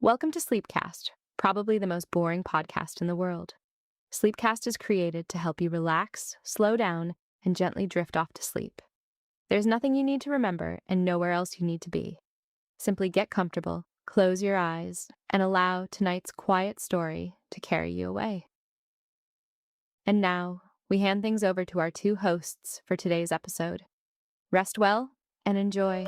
Welcome to Sleepcast, probably the most boring podcast in the world. Sleepcast is created to help you relax, slow down, and gently drift off to sleep. There's nothing you need to remember and nowhere else you need to be. Simply get comfortable, close your eyes, and allow tonight's quiet story to carry you away. And now, we hand things over to our two hosts for today's episode. Rest well and enjoy.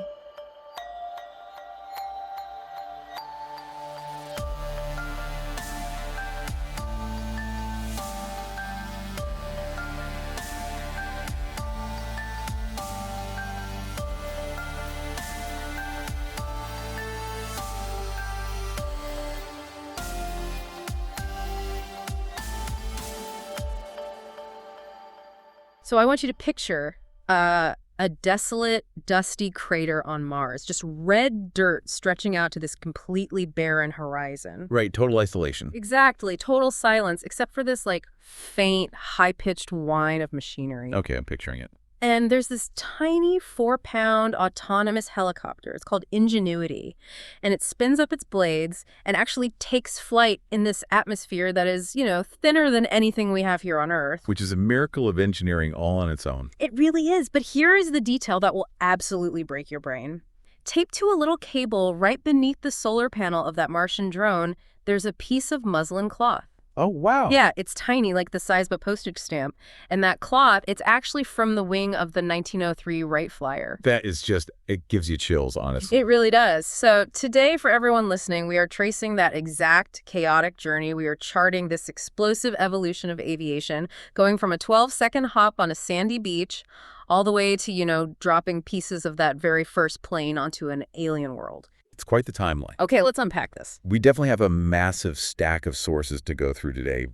So I want you to picture a desolate, dusty crater on Mars, just red dirt stretching out to this completely barren horizon. Right, total isolation. Exactly, total silence, except for this faint, high-pitched whine of machinery. Okay, I'm picturing it. And there's this tiny 4-pound autonomous helicopter. It's called Ingenuity. And it spins up its blades and actually takes flight in this atmosphere that is, thinner than anything we have here on Earth. Which is a miracle of engineering all on its own. It really is. But here is the detail that will absolutely break your brain. Taped to a little cable right beneath the solar panel of that Martian drone, there's a piece of muslin cloth. Oh, wow. Yeah, it's tiny, like the size of a postage stamp. And that cloth, it's actually from the wing of the 1903 Wright flyer. That is it gives you chills, honestly. It really does. So today, for everyone listening, we are tracing that exact chaotic journey. We are charting this explosive evolution of aviation, going from a 12-second hop on a sandy beach all the way to, dropping pieces of that very first plane onto an alien world. It's quite the timeline. Okay, let's unpack this. We definitely have a massive stack of sources to go through today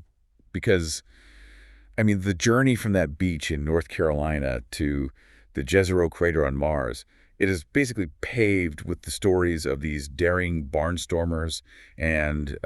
because, the journey from that beach in North Carolina to the Jezero crater on Mars, it is basically paved with the stories of these daring barnstormers and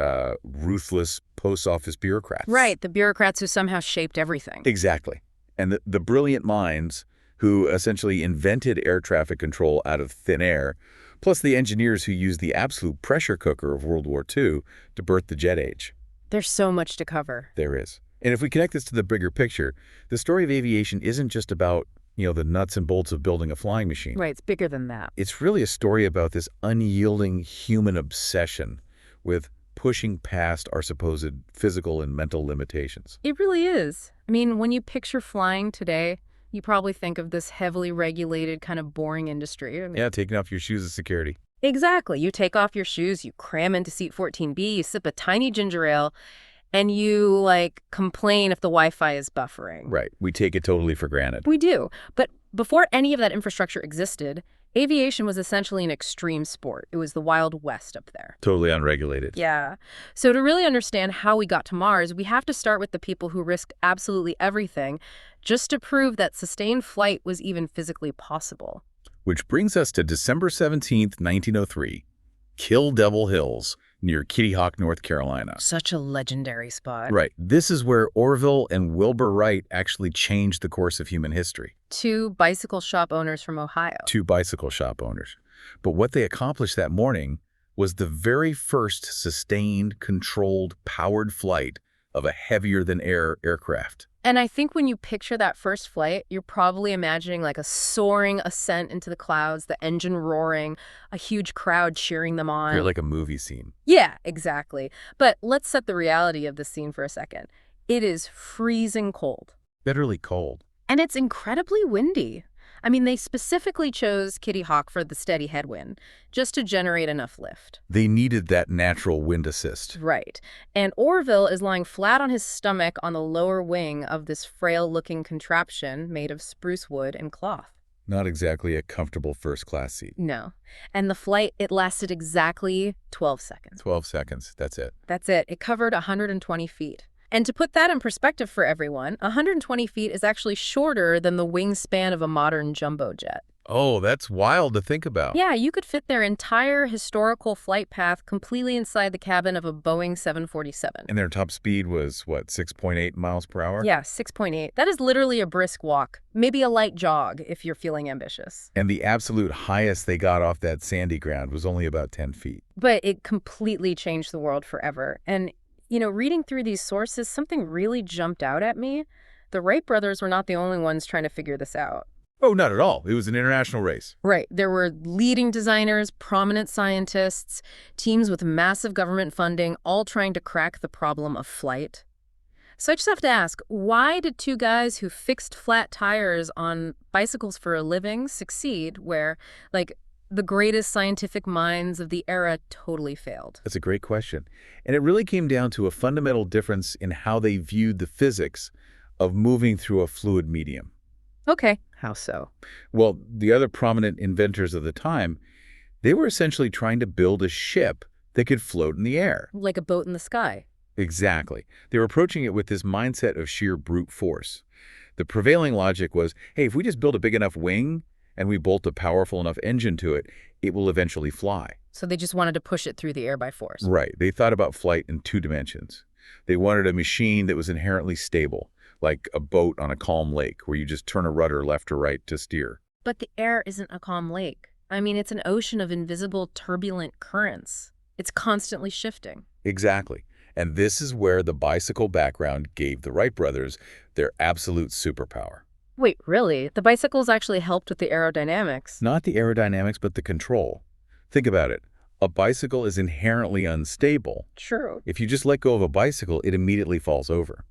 ruthless post office bureaucrats. Right, the bureaucrats who somehow shaped everything. Exactly. And the brilliant minds who essentially invented air traffic control out of thin air, plus the engineers who used the absolute pressure cooker of World War II to birth the jet age. There's so much to cover. There is. And if we connect this to the bigger picture, the story of aviation isn't just about, the nuts and bolts of building a flying machine. Right, it's bigger than that. It's really a story about this unyielding human obsession with pushing past our supposed physical and mental limitations. It really is. When you picture flying today, you probably think of this heavily regulated, kind of boring industry. Yeah, taking off your shoes is security. Exactly. You take off your shoes, you cram into seat 14B, you sip a tiny ginger ale, and you, complain if the Wi-Fi is buffering. Right. We take it totally for granted. We do. But before any of that infrastructure existed, aviation was essentially an extreme sport. It was the Wild West up there. Totally unregulated. Yeah. So to really understand how we got to Mars, we have to start with the people who risked absolutely everything just to prove that sustained flight was even physically possible. Which brings us to December 17th, 1903, Kill Devil Hills, near Kitty Hawk, North Carolina. Such a legendary spot. Right. This is where Orville and Wilbur Wright actually changed the course of human history. Two bicycle shop owners from Ohio. Two bicycle shop owners. But what they accomplished that morning was the very first sustained, controlled, powered flight of a heavier-than-air aircraft. And I think when you picture that first flight, you're probably imagining a soaring ascent into the clouds, the engine roaring, a huge crowd cheering them on. You're like a movie scene. Yeah, exactly. But let's set the reality of the scene for a second. It is freezing cold. Bitterly cold. And it's incredibly windy. They specifically chose Kitty Hawk for the steady headwind, just to generate enough lift. They needed that natural wind assist. Right. And Orville is lying flat on his stomach on the lower wing of this frail-looking contraption made of spruce wood and cloth. Not exactly a comfortable first-class seat. No. And the flight, it lasted exactly 12 seconds. 12 seconds. That's it. That's it. It covered 120 feet. And to put that in perspective for everyone, 120 feet is actually shorter than the wingspan of a modern jumbo jet. Oh, that's wild to think about. Yeah, you could fit their entire historical flight path completely inside the cabin of a Boeing 747. And their top speed was, what, 6.8 miles per hour? Yeah, 6.8. That is literally a brisk walk, maybe a light jog if you're feeling ambitious. And the absolute highest they got off that sandy ground was only about 10 feet. But it completely changed the world forever. And, reading through these sources, something really jumped out at me. The Wright brothers were not the only ones trying to figure this out. Oh, not at all. It was an international race. Right. There were leading designers, prominent scientists, teams with massive government funding, all trying to crack the problem of flight. So I just have to ask, why did two guys who fixed flat tires on bicycles for a living succeed where, the greatest scientific minds of the era totally failed? That's a great question. And it really came down to a fundamental difference in how they viewed the physics of moving through a fluid medium. Okay. How so? Well, the other prominent inventors of the time, they were essentially trying to build a ship that could float in the air. Like a boat in the sky. Exactly. They were approaching it with this mindset of sheer brute force. The prevailing logic was, hey, if we just build a big enough wing and we bolt a powerful enough engine to it, it will eventually fly. So they just wanted to push it through the air by force. Right. They thought about flight in 2 dimensions. They wanted a machine that was inherently stable, like a boat on a calm lake where you just turn a rudder left or right to steer. But the air isn't a calm lake. I mean, it's an ocean of invisible, turbulent currents. It's constantly shifting. Exactly. And this is where the bicycle background gave the Wright brothers their absolute superpower. Wait, really? The bicycles actually helped with the aerodynamics? Not the aerodynamics, but the control. Think about it. A bicycle is inherently unstable. True. If you just let go of a bicycle, it immediately falls over.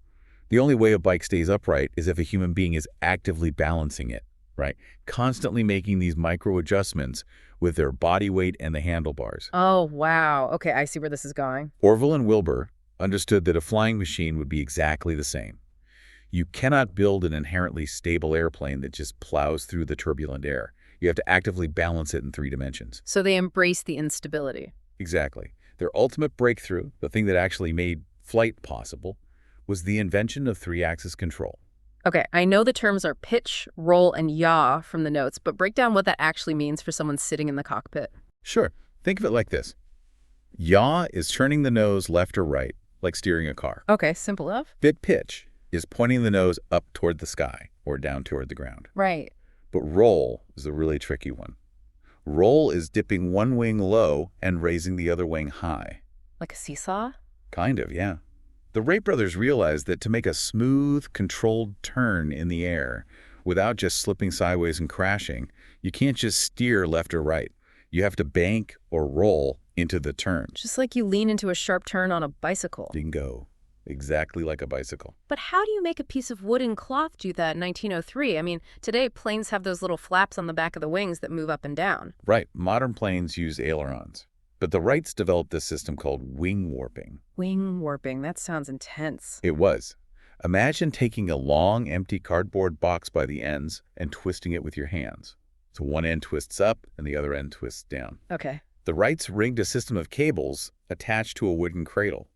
The only way a bike stays upright is if a human being is actively balancing it, right? Constantly making these micro adjustments with their body weight and the handlebars. Oh, wow. Okay, I see where this is going. Orville and Wilbur understood that a flying machine would be exactly the same. You cannot build an inherently stable airplane that just plows through the turbulent air. You have to actively balance it in 3 dimensions. So they embraced the instability. Exactly. Their ultimate breakthrough, the thing that actually made flight possible, was the invention of 3-axis control. Okay, I know the terms are pitch, roll, and yaw from the notes, but break down what that actually means for someone sitting in the cockpit. Sure. Think of it like this. Yaw is turning the nose left or right, like steering a car. Okay, simple enough. Bit pitch is pointing the nose up toward the sky or down toward the ground. Right. But roll is a really tricky one. Roll is dipping one wing low and raising the other wing high. Like a seesaw? Kind of, yeah. The Wright brothers realized that to make a smooth, controlled turn in the air without just slipping sideways and crashing, you can't just steer left or right. You have to bank or roll into the turn. Just like you lean into a sharp turn on a bicycle. Bingo. Exactly like a bicycle. But how do you make a piece of wood and cloth do that in 1903? I mean, today planes have those little flaps on the back of the wings that move up and down. Right. Modern planes use ailerons. But the Wrights developed this system called wing warping. Wing warping, that sounds intense. It was. Imagine taking a long, empty cardboard box by the ends and twisting it with your hands. So one end twists up and the other end twists down. Okay. The Wrights rigged a system of cables attached to a wooden cradle.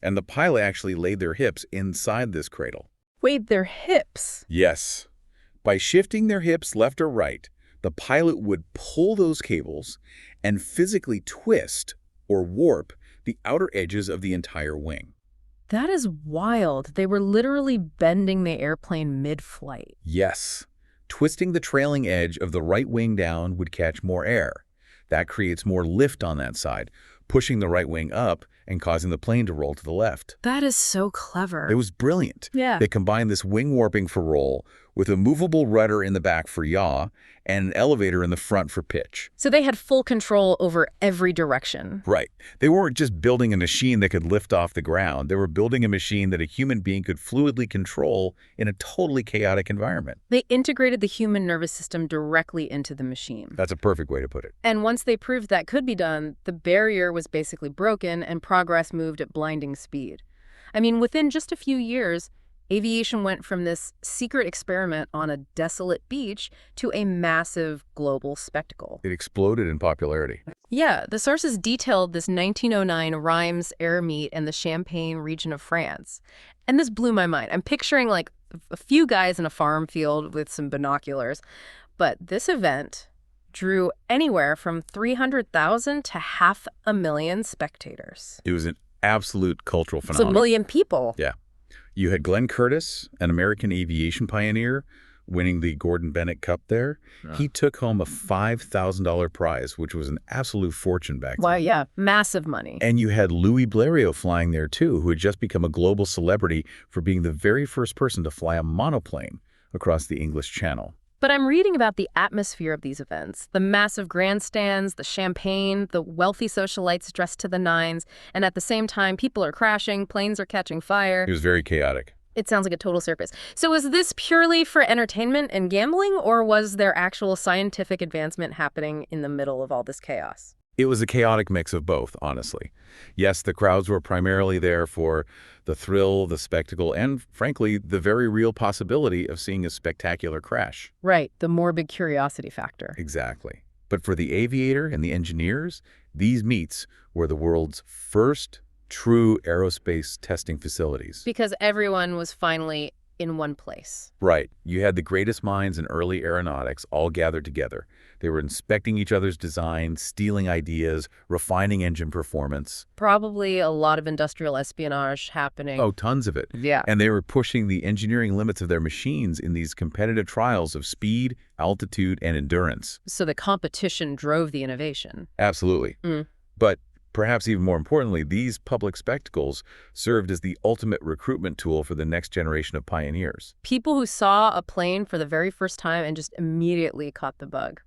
And the pilot actually laid their hips inside this cradle. Wait, their hips? Yes. By shifting their hips left or right, the pilot would pull those cables and physically twist or warp the outer edges of the entire wing. That is wild. They were literally bending the airplane mid-flight. Yes. Twisting the trailing edge of the right wing down would catch more air. That creates more lift on that side, pushing the right wing up and causing the plane to roll to the left. That is so clever. It was brilliant. Yeah. They combined this wing warping for roll with a movable rudder in the back for yaw and an elevator in the front for pitch. So they had full control over every direction. Right. They weren't just building a machine that could lift off the ground. They were building a machine that a human being could fluidly control in a totally chaotic environment. They integrated the human nervous system directly into the machine. That's a perfect way to put it. And once they proved that could be done, the barrier was basically broken and progress moved at blinding speed. I mean, within just a few years, aviation went from this secret experiment on a desolate beach to a massive global spectacle. It exploded in popularity. Yeah, the sources detailed this 1909 Reims air meet in the Champagne region of France. And this blew my mind. I'm picturing like a few guys in a farm field with some binoculars. But this event drew anywhere from 300,000 to 500,000 spectators. It was an absolute cultural It's a phenomenon. million people. Yeah. You had Glenn Curtiss, an American aviation pioneer, winning the Gordon Bennett Cup there. Yeah. He took home a $5,000 prize, which was an absolute fortune back then. Why, yeah, massive money. And you had Louis Blériot flying there, too, who had just become a global celebrity for being the very first person to fly a monoplane across the English Channel. But I'm reading about the atmosphere of these events, the massive grandstands, the champagne, the wealthy socialites dressed to the nines, and at the same time, people are crashing, planes are catching fire. It was very chaotic. It sounds like a total circus. So was this purely for entertainment and gambling, or was there actual scientific advancement happening in the middle of all this chaos? It was a chaotic mix of both, honestly. Yes, the crowds were primarily there for the thrill, the spectacle, and, frankly, the very real possibility of seeing a spectacular crash. Right, the morbid curiosity factor. Exactly. But for the aviator and the engineers, these meets were the world's first true aerospace testing facilities. Because everyone was finally in one place. Right. You had the greatest minds in early aeronautics all gathered together. They were inspecting each other's designs, stealing ideas, refining engine performance. Probably a lot of industrial espionage happening. Oh, tons of it. Yeah. And they were pushing the engineering limits of their machines in these competitive trials of speed, altitude, and endurance. So the competition drove the innovation. Absolutely. But perhaps even more importantly, these public spectacles served as the ultimate recruitment tool for the next generation of pioneers. People who saw a plane for the very first time and just immediately caught the bug.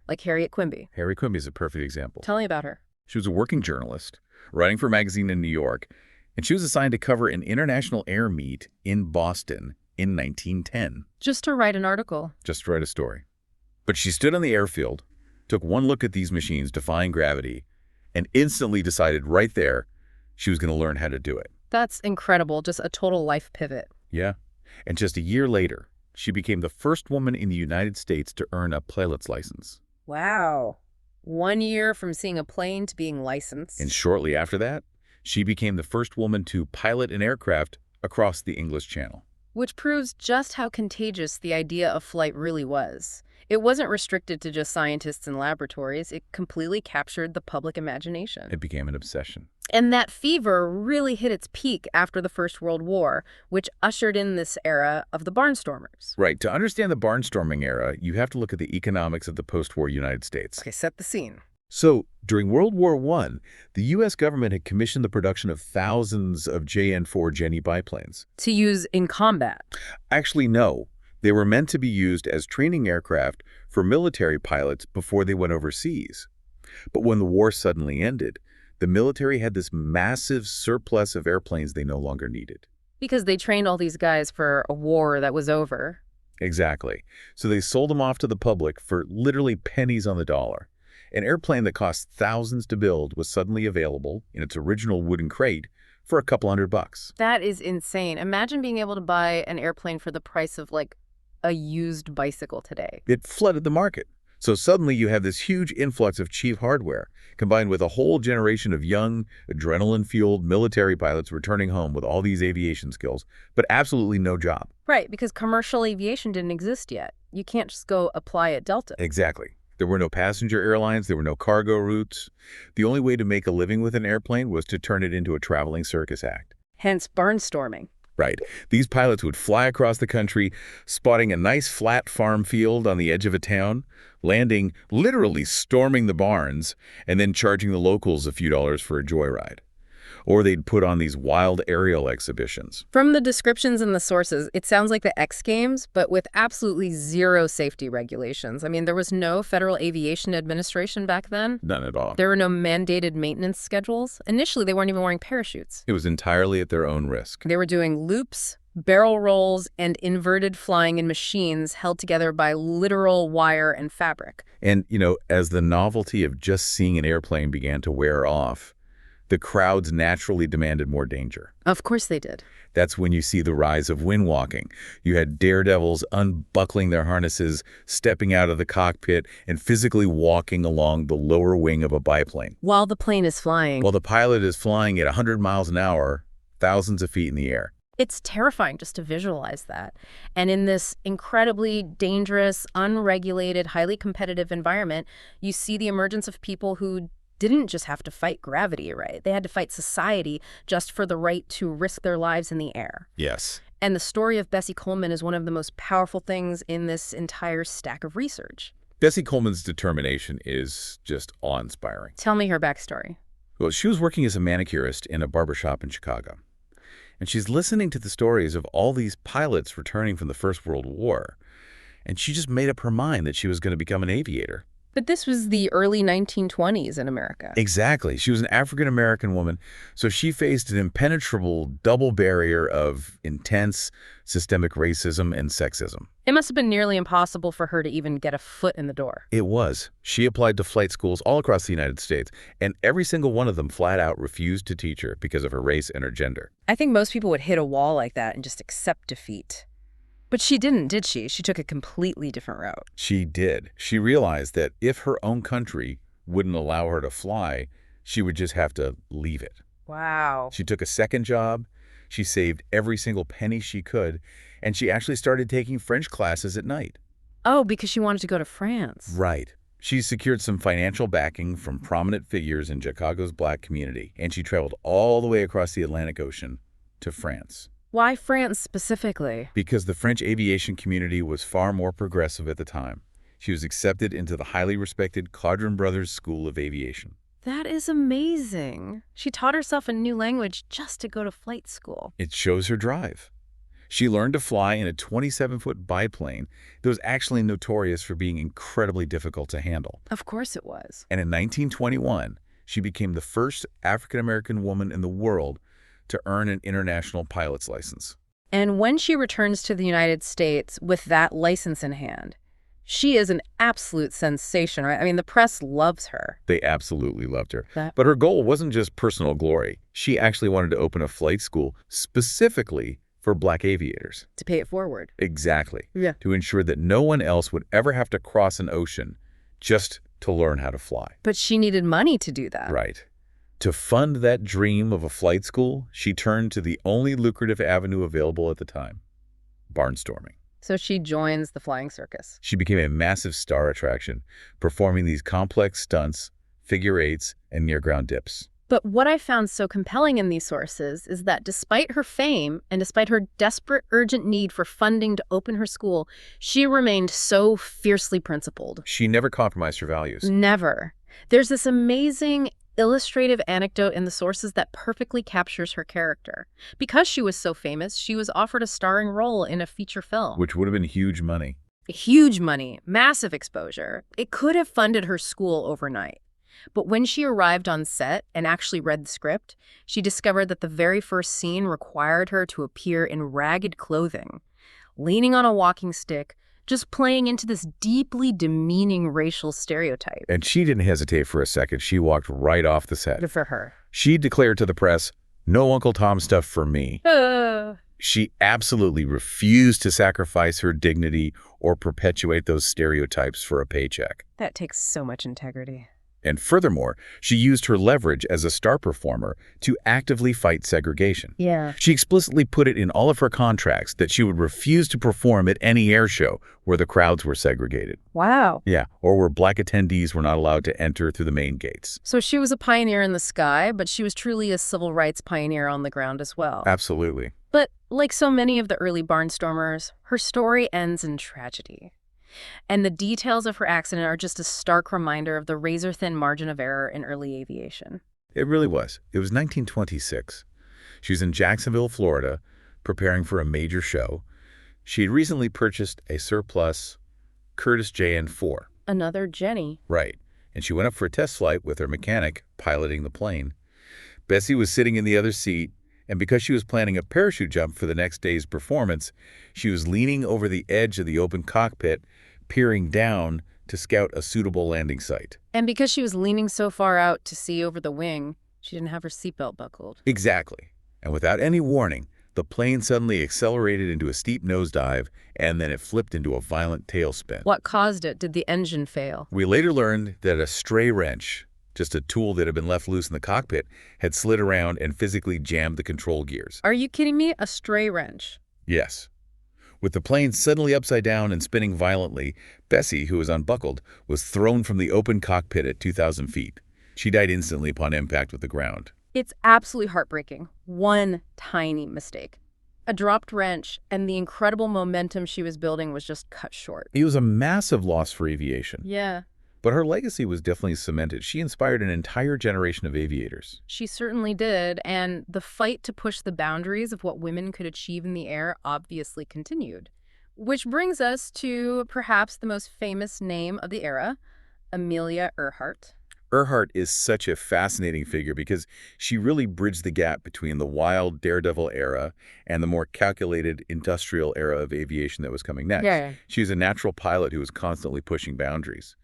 Like Harriet Quimby. Harriet Quimby is a perfect example. Tell me about her. She was a working journalist, writing for a magazine in New York, and she was assigned to cover an international air meet in Boston in 1910. Just to write an article. Just to write a story. But she stood on the airfield, took one look at these machines defying gravity, and instantly decided right there she was going to learn how to do it. That's incredible. Just a total life pivot. Yeah. And just a year later, she became the first woman in the United States to earn a pilot's license. Wow. 1 year from seeing a plane to being licensed. And shortly after that, she became the first woman to pilot an aircraft across the English Channel. Which proves just how contagious the idea of flight really was. It wasn't restricted to just scientists and laboratories. It completely captured the public imagination. It became an obsession. And that fever really hit its peak after the First World War, which ushered in this era of the barnstormers. Right. To understand the barnstorming era, you have to look at the economics of the post-war United States. Okay, set the scene. So, during World War I, the U.S. government had commissioned the production of thousands of JN-4 Jenny biplanes. To use in combat. Actually, no. They were meant to be used as training aircraft for military pilots before they went overseas. But when the war suddenly ended, the military had this massive surplus of airplanes they no longer needed. Because they trained all these guys for a war that was over. Exactly. So they sold them off to the public for literally pennies on the dollar. An airplane that cost thousands to build was suddenly available in its original wooden crate for a couple $100. That is insane. Imagine being able to buy an airplane for the price of, like, a used bicycle today. It flooded the market. So suddenly you have this huge influx of cheap hardware, combined with a whole generation of young, adrenaline-fueled military pilots returning home with all these aviation skills, but absolutely no job. Right, because commercial aviation didn't exist yet. You can't just go apply at Delta. Exactly. There were no passenger airlines, there were no cargo routes. The only way to make a living with an airplane was to turn it into a traveling circus act. Hence barnstorming. Right. These pilots would fly across the country, spotting a nice flat farm field on the edge of a town, landing, literally storming the barns, and then charging the locals a few dollars for a joyride. Or they'd put on these wild aerial exhibitions. From the descriptions and the sources, it sounds like the X Games, but with absolutely zero safety regulations. I mean, there was no Federal Aviation Administration back then. None at all. There were no mandated maintenance schedules. Initially, they weren't even wearing parachutes. It was entirely at their own risk. They were doing loops, barrel rolls, and inverted flying in machines held together by literal wire and fabric. And, as the novelty of just seeing an airplane began to wear off, the crowds naturally demanded more danger. Of course they did. That's when you see the rise of windwalking. You had daredevils unbuckling their harnesses, stepping out of the cockpit, and physically walking along the lower wing of a biplane. While the plane is flying. While the pilot is flying at 100 miles an hour, thousands of feet in the air. It's terrifying just to visualize that. And in this incredibly dangerous, unregulated, highly competitive environment, you see the emergence of people who didn't just have to fight gravity, right? They had to fight society just for the right to risk their lives in the air. Yes. And the story of Bessie Coleman is one of the most powerful things in this entire stack of research. Bessie Coleman's determination is just awe-inspiring. Tell me her backstory. Well, she was working as a manicurist in a barbershop in Chicago. And she's listening to the stories of all these pilots returning from the First World War. And she just made up her mind that she was going to become an aviator. But this was the early 1920s in America. Exactly. She was an African-American woman, so she faced an impenetrable double barrier of intense systemic racism and sexism. It must have been nearly impossible for her to even get a foot in the door. It was. She applied to flight schools all across the United States, and every single one of them flat out refused to teach her because of her race and her gender. I think most people would hit a wall like that and just accept defeat. But she didn't, did she? She took a completely different route. She did. She realized that if her own country wouldn't allow her to fly, she would just have to leave it. Wow. She took a second job, she saved every single penny she could, and she actually started taking French classes at night. Oh, because she wanted to go to France. Right. She secured some financial backing from prominent figures in Chicago's Black community, and she traveled all the way across the Atlantic Ocean to France. Why France specifically? Because the French aviation community was far more progressive at the time. She was accepted into the highly respected Caudron Brothers School of Aviation. That is amazing. She taught herself a new language just to go to flight school. It shows her drive. She learned to fly in a 27-foot biplane that was actually notorious for being incredibly difficult to handle. Of course it was. And in 1921, she became the first African-American woman in the world to earn an international pilot's license. And when she returns to the United States with that license in hand, she is an absolute sensation, right? I mean, the press loves her. They absolutely loved her. But her goal wasn't just personal glory. She actually wanted to open a flight school specifically for Black aviators. To pay it forward. Exactly. Yeah. To ensure that no one else would ever have to cross an ocean just to learn how to fly. But she needed money to do that. Right. To fund that dream of a flight school, she turned to the only lucrative avenue available at the time, barnstorming. So she joins the flying circus. She became a massive star attraction, performing these complex stunts, figure eights, and near-ground dips. But what I found so compelling in these sources is that despite her fame and despite her desperate, urgent need for funding to open her school, she remained so fiercely principled. She never compromised her values. Never. There's this amazing illustrative anecdote in the sources that perfectly captures her character. Because she was so famous, she was offered a starring role in a feature film. Which would have been huge money. Huge money, massive exposure. It could have funded her school overnight. But when she arrived on set and actually read the script, she discovered that the very first scene required her to appear in ragged clothing, leaning on a walking stick, just playing into this deeply demeaning racial stereotype. And she didn't hesitate for a second. She walked right off the set. Good for her. She declared to the press, "No Uncle Tom stuff for me." She absolutely refused to sacrifice her dignity or perpetuate those stereotypes for a paycheck. That takes so much integrity. And furthermore, she used her leverage as a star performer to actively fight segregation. Yeah. She explicitly put it in all of her contracts that she would refuse to perform at any air show where the crowds were segregated. Wow. Yeah, or where Black attendees were not allowed to enter through the main gates. So she was a pioneer in the sky, but she was truly a civil rights pioneer on the ground as well. Absolutely. But like so many of the early barnstormers, her story ends in tragedy. And the details of her accident are just a stark reminder of the razor-thin margin of error in early aviation. It really was. It was 1926. She was in Jacksonville, Florida, preparing for a major show. She had recently purchased a surplus Curtiss JN-4. Another Jenny. Right. And she went up for a test flight with her mechanic piloting the plane. Bessie was sitting in the other seat, and because she was planning a parachute jump for the next day's performance, she was leaning over the edge of the open cockpit, peering down to scout a suitable landing site. And because she was leaning so far out to see over the wing, she didn't have her seatbelt buckled. Exactly. And without any warning, the plane suddenly accelerated into a steep nosedive, and then it flipped into a violent tailspin. What caused it? Did the engine fail? We later learned that a stray wrench, Just a tool that had been left loose in the cockpit had slid around and physically jammed the control gears. Are you kidding me? A stray wrench. Yes. With the plane suddenly upside down and spinning violently, Bessie, who was unbuckled, was thrown from the open cockpit at 2,000 feet. She died instantly upon impact with the ground. It's absolutely heartbreaking. One tiny mistake. A dropped wrench, and the incredible momentum she was building was just cut short. It was a massive loss for aviation. Yeah, But her legacy was definitely cemented. She inspired an entire generation of aviators. she certainly did, and the fight to push the boundaries of what women could achieve in the air obviously continued. Which brings us to perhaps the most famous name of the era, Amelia Earhart. Earhart is such a fascinating figure because she really bridged the gap between the wild daredevil era and the more calculated industrial era of aviation that was coming next. Yeah. She was a natural pilot who was constantly pushing boundaries.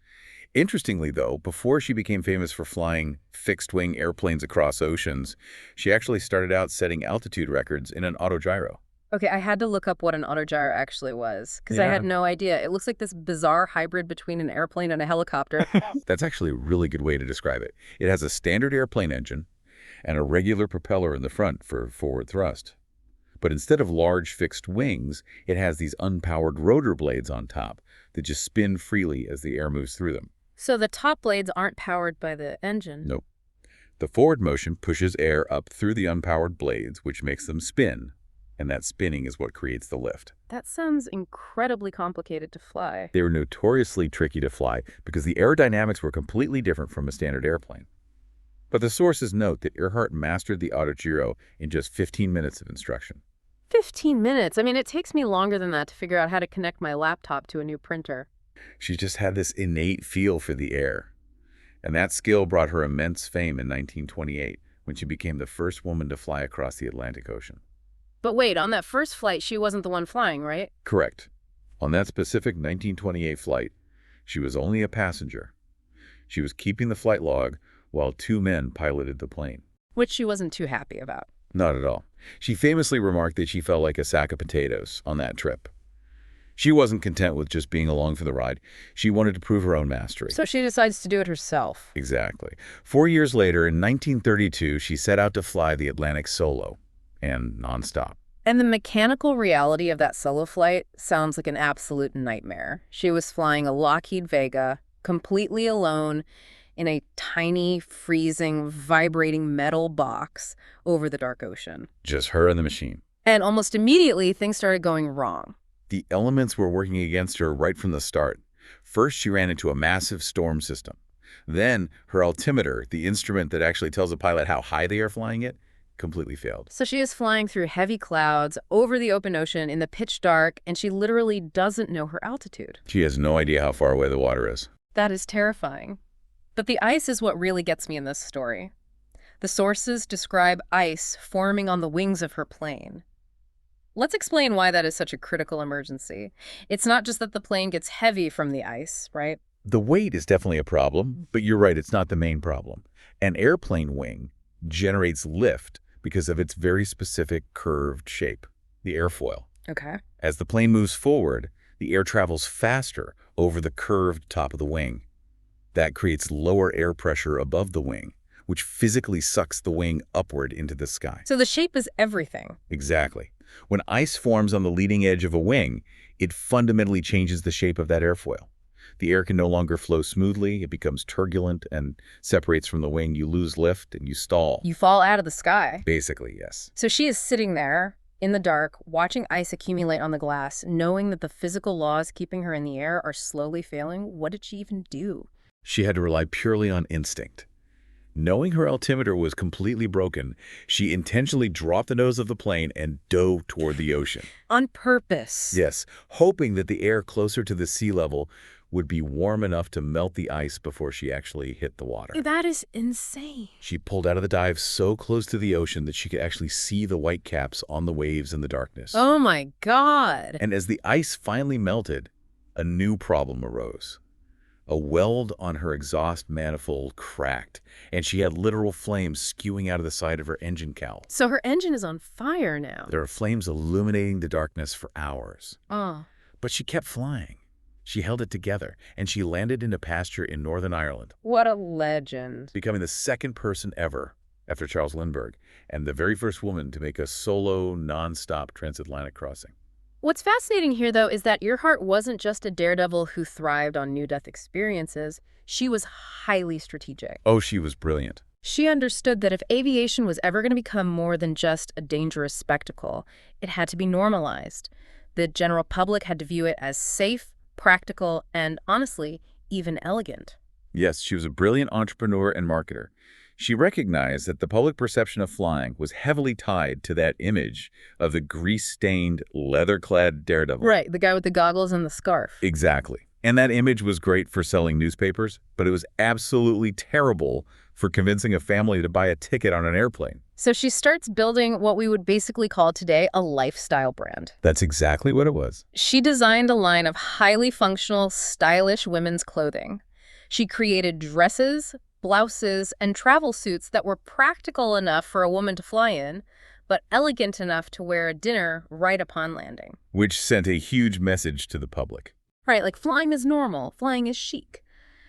Interestingly, though, before she became famous for flying fixed-wing airplanes across oceans, she actually started out setting altitude records in an autogyro. Okay, I had to look up what an autogyro actually was, because I Yeah. had no idea. It looks like this bizarre hybrid between an airplane and a helicopter. That's actually a really good way to describe it. It has a standard airplane engine and a regular propeller in the front for forward thrust. But instead of large fixed wings, it has these unpowered rotor blades on top that just spin freely as the air moves through them. So the top blades aren't powered by the engine. Nope. The forward motion pushes air up through the unpowered blades, which makes them spin, and that spinning is what creates the lift. That sounds incredibly complicated to fly. They were notoriously tricky to fly because the aerodynamics were completely different from a standard airplane. But the sources note that Earhart mastered the autogyro in just 15 minutes of instruction. 15 minutes? I mean, it takes me longer than that to figure out how to connect my laptop to a new printer. She just had this innate feel for the air. And that skill brought her immense fame in 1928 when she became the first woman to fly across the Atlantic Ocean. But wait, on that first flight, she wasn't the one flying, right? Correct. On that specific 1928 flight, she was only a passenger. She was keeping the flight log while two men piloted the plane. Which she wasn't too happy about. Not at all. She famously remarked that she felt like a sack of potatoes on that trip. She wasn't content with just being along for the ride. She wanted to prove her own mastery. So she decides to do it herself. Exactly. 4 years later, in 1932, she set out to fly the Atlantic solo and nonstop. And the mechanical reality of that solo flight sounds like an absolute nightmare. She was flying a Lockheed Vega, completely alone, in a tiny, freezing, vibrating metal box over the dark ocean. Just her and the machine. And almost immediately, things started going wrong. The elements were working against her right from the start. First, she ran into a massive storm system. Then, her altimeter, the instrument that actually tells a pilot how high they are flying it, completely failed. So she is flying through heavy clouds, over the open ocean, in the pitch dark, and she literally doesn't know her altitude. She has no idea how far away the water is. That is terrifying. But the ice is what really gets me in this story. The sources describe ice forming on the wings of her plane. Let's explain why that is such a critical emergency. It's not just that the plane gets heavy from the ice, right? The weight is definitely a problem, but you're right, it's not the main problem. An airplane wing generates lift because of its very specific curved shape, the airfoil. Okay. As the plane moves forward, the air travels faster over the curved top of the wing. That creates lower air pressure above the wing, which physically sucks the wing upward into the sky. So the shape is everything. Exactly. When ice forms on the leading edge of a wing, it fundamentally changes the shape of that airfoil. The air can no longer flow smoothly, it becomes turbulent and separates from the wing. You lose lift and you stall. You fall out of the sky. Basically, yes. So she is sitting there in the dark, watching ice accumulate on the glass, knowing that the physical laws keeping her in the air are slowly failing. What did she even do? She had to rely purely on instinct. Knowing her altimeter was completely broken, she intentionally dropped the nose of the plane and dove toward the ocean. On purpose. Yes, hoping that the air closer to the sea level would be warm enough to melt the ice before she actually hit the water. That is insane. She pulled out of the dive so close to the ocean that she could actually see the white caps on the waves in the darkness. Oh my God. And as the ice finally melted, a new problem arose. A weld on her exhaust manifold cracked, and she had literal flames spewing out of the side of her engine cowl. So her engine is on fire now. There are flames illuminating the darkness for hours. Oh. But she kept flying. She held it together, and she landed in a pasture in Northern Ireland, What a legend. becoming the second person ever, after Charles Lindbergh, and the very first woman to make a solo, non-stop transatlantic crossing. What's fascinating here, though, is that Earhart wasn't just a daredevil who thrived on near-death experiences. She was highly strategic. Oh, she was brilliant. She understood that if aviation was ever going to become more than just a dangerous spectacle, it had to be normalized. The general public had to view it as safe, practical, and, honestly, even elegant. Yes, she was a brilliant entrepreneur and marketer. She recognized that the public perception of flying was heavily tied to that image of the grease-stained, leather-clad daredevil. Right, the guy with the goggles and the scarf. Exactly. And that image was great for selling newspapers, but it was absolutely terrible for convincing a family to buy a ticket on an airplane. So she starts building what we would basically call today a lifestyle brand. That's exactly what it was. She designed a line of highly functional, stylish women's clothing. She created dresses, blouses, and travel suits that were practical enough for a woman to fly in, but elegant enough to wear at dinner right upon landing. Which sent a huge message to the public. Right, like flying is normal, flying is chic.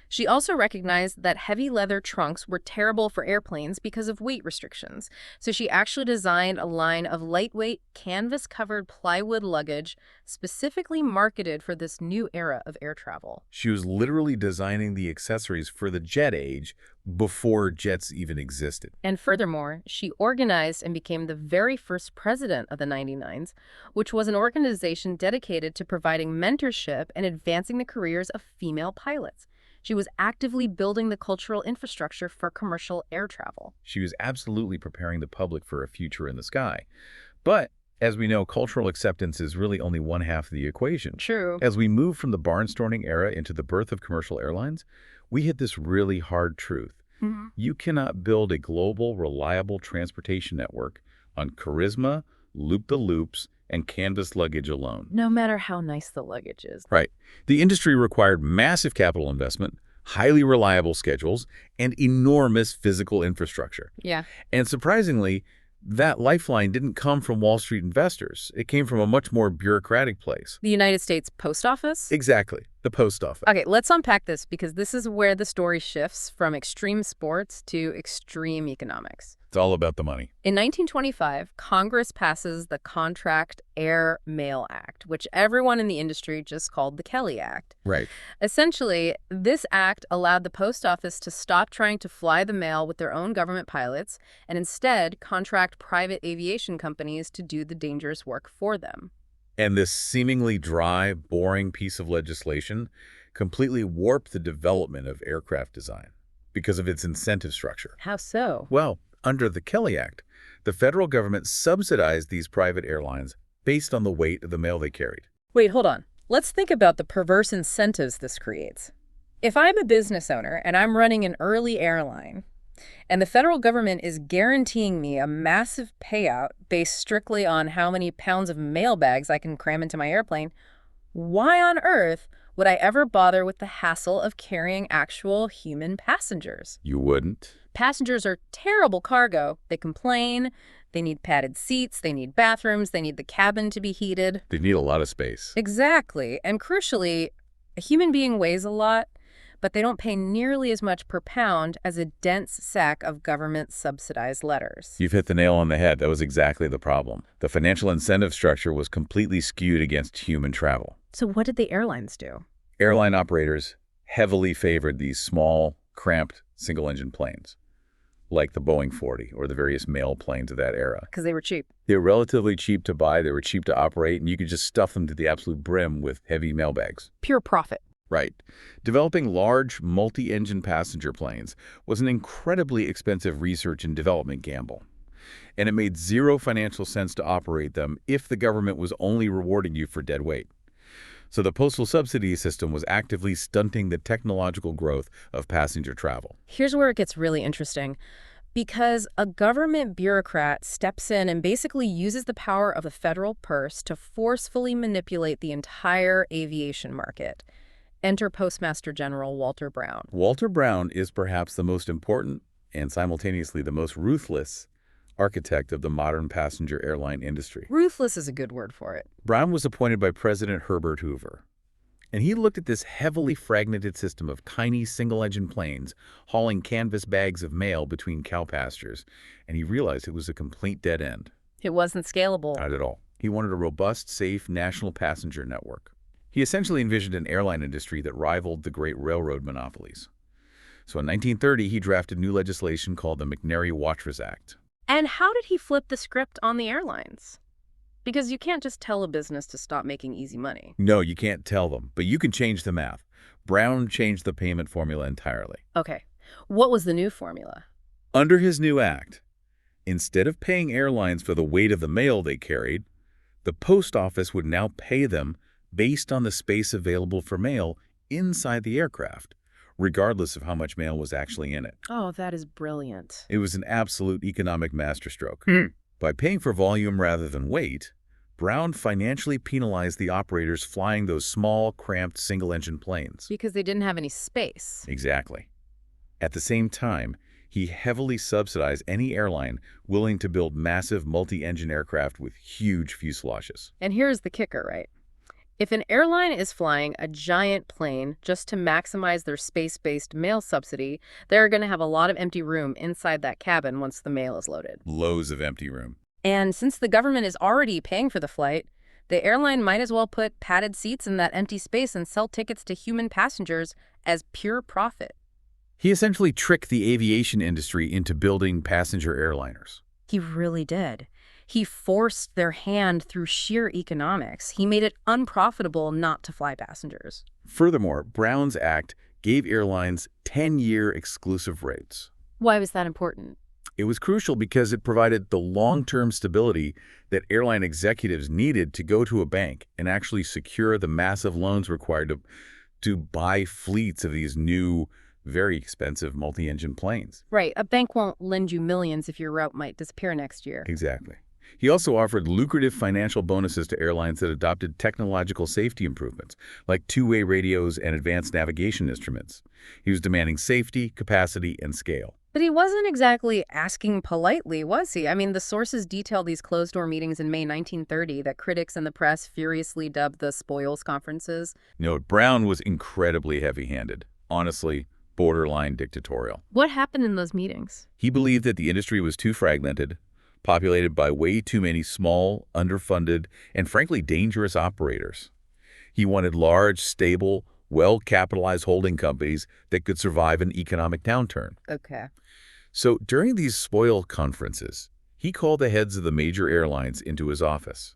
She also recognized that heavy leather trunks were terrible for airplanes because of weight restrictions. So she actually designed a line of lightweight, canvas-covered plywood luggage specifically marketed for this new era of air travel. She was literally designing the accessories for the jet age before jets even existed. And furthermore, she organized and became the very first president of the 99s, which was an organization dedicated to providing mentorship and advancing the careers of female pilots. She was actively building the cultural infrastructure for commercial air travel. She was absolutely preparing the public for a future in the sky. But, as we know, cultural acceptance is really only one half of the equation. True. As we move from the barnstorming era into the birth of commercial airlines, we hit this really hard truth. You cannot build a global, reliable transportation network on charisma, loop-the-loops, and canvas luggage alone. No matter how nice the luggage is. Right. The industry required massive capital investment, highly reliable schedules, and enormous physical infrastructure. Yeah. And surprisingly, that lifeline didn't come from Wall Street investors. It came from a much more bureaucratic place. The United States Post Office? Exactly. The post office. Okay, let's unpack this because this is where the story shifts from extreme sports to extreme economics. It's all about the money. In 1925, Congress passes the Contract Air Mail Act, which everyone in the industry just called the Kelly Act. Right. Essentially, this act allowed the post office to stop trying to fly the mail with their own government pilots and instead contract private aviation companies to do the dangerous work for them. And this seemingly dry, boring piece of legislation completely warped the development of aircraft design because of its incentive structure. How so? Well, under the Kelly Act, the federal government subsidized these private airlines based on the weight of the mail they carried. Wait, hold on. Let's think about the perverse incentives this creates. If I'm a business owner and I'm running an early airline, and the federal government is guaranteeing me a massive payout based strictly on how many pounds of mail bags I can cram into my airplane, why on earth would I ever bother with the hassle of carrying actual human passengers? You wouldn't? Passengers are terrible cargo. They complain, they need padded seats, they need bathrooms, they need the cabin to be heated. They need a lot of space. Exactly. And crucially, a human being weighs a lot, but they don't pay nearly as much per pound as a dense sack of government-subsidized letters. You've hit the nail on the head. That was exactly the problem. The financial incentive structure was completely skewed against human travel. So what did the airlines do? Airline operators heavily favored these small, cramped, single-engine planes, like the Boeing 40 or the various mail planes of that era. Because they were cheap. They were relatively cheap to buy, they were cheap to operate, and you could just stuff them to the absolute brim with heavy mail bags. Pure profit. Right. Developing large, multi-engine passenger planes was an incredibly expensive research and development gamble. And it made zero financial sense to operate them if the government was only rewarding you for dead weight. So the postal subsidy system was actively stunting the technological growth of passenger travel. Here's where it gets really interesting. Because a government bureaucrat steps in and basically uses the power of the federal purse to forcefully manipulate the entire aviation market. Enter Postmaster General Walter Brown. Walter Brown is perhaps the most important and simultaneously the most ruthless architect of the modern passenger airline industry. Ruthless is a good word for it. Brown was appointed by President Herbert Hoover. And he looked at this heavily fragmented system of tiny single-engine planes hauling canvas bags of mail between cow pastures, and he realized it was a complete dead end. It wasn't scalable. Not at all. He wanted a robust, safe, national passenger network. He essentially envisioned an airline industry that rivaled the great railroad monopolies. So in 1930, he drafted new legislation called the McNary-Watrous Act. And how did he flip the script on the airlines? Because you can't just tell a business to stop making easy money. No, you can't tell them, but you can change the math. Brown changed the payment formula entirely. Okay. What was the new formula? Under his new act, instead of paying airlines for the weight of the mail they carried, the post office would now pay them based on the space available for mail inside the aircraft, regardless of how much mail was actually in it. Oh, that is brilliant. It was an absolute economic masterstroke. By paying for volume rather than weight, Brown financially penalized the operators flying those small, cramped, single-engine planes. Because they didn't have any space. Exactly. At the same time, he heavily subsidized any airline willing to build massive multi-engine aircraft with huge fuselages. And here's the kicker, right? If an airline is flying a giant plane just to maximize their space-based mail subsidy, they're going to have a lot of empty room inside that cabin once the mail is loaded. Loads of empty room. And since the government is already paying for the flight, the airline might as well put padded seats in that empty space and sell tickets to human passengers as pure profit. He essentially tricked the aviation industry into building passenger airliners. He really did. He forced their hand through sheer economics. He made it unprofitable not to fly passengers. Furthermore, Brown's Act gave airlines 10-year exclusive rates. Why was that important? It was crucial because it provided the long-term stability that airline executives needed to go to a bank and actually secure the massive loans required to buy fleets of these new, very expensive multi-engine planes. Right. A bank won't lend you millions if your route might disappear next year. Exactly. He also offered lucrative financial bonuses to airlines that adopted technological safety improvements, like two-way radios and advanced navigation instruments. He was demanding safety, capacity, and scale. But he wasn't exactly asking politely, was he? I mean, the sources detail these closed-door meetings in May 1930 that critics and the press furiously dubbed the spoils conferences. No, Brown was incredibly heavy-handed, honestly, borderline dictatorial. What happened in those meetings? He believed that the industry was too fragmented, populated by way too many small, underfunded, and frankly dangerous operators. He wanted large, stable, well-capitalized holding companies that could survive an economic downturn. Okay. So during these spoil conferences, he called the heads of the major airlines into his office.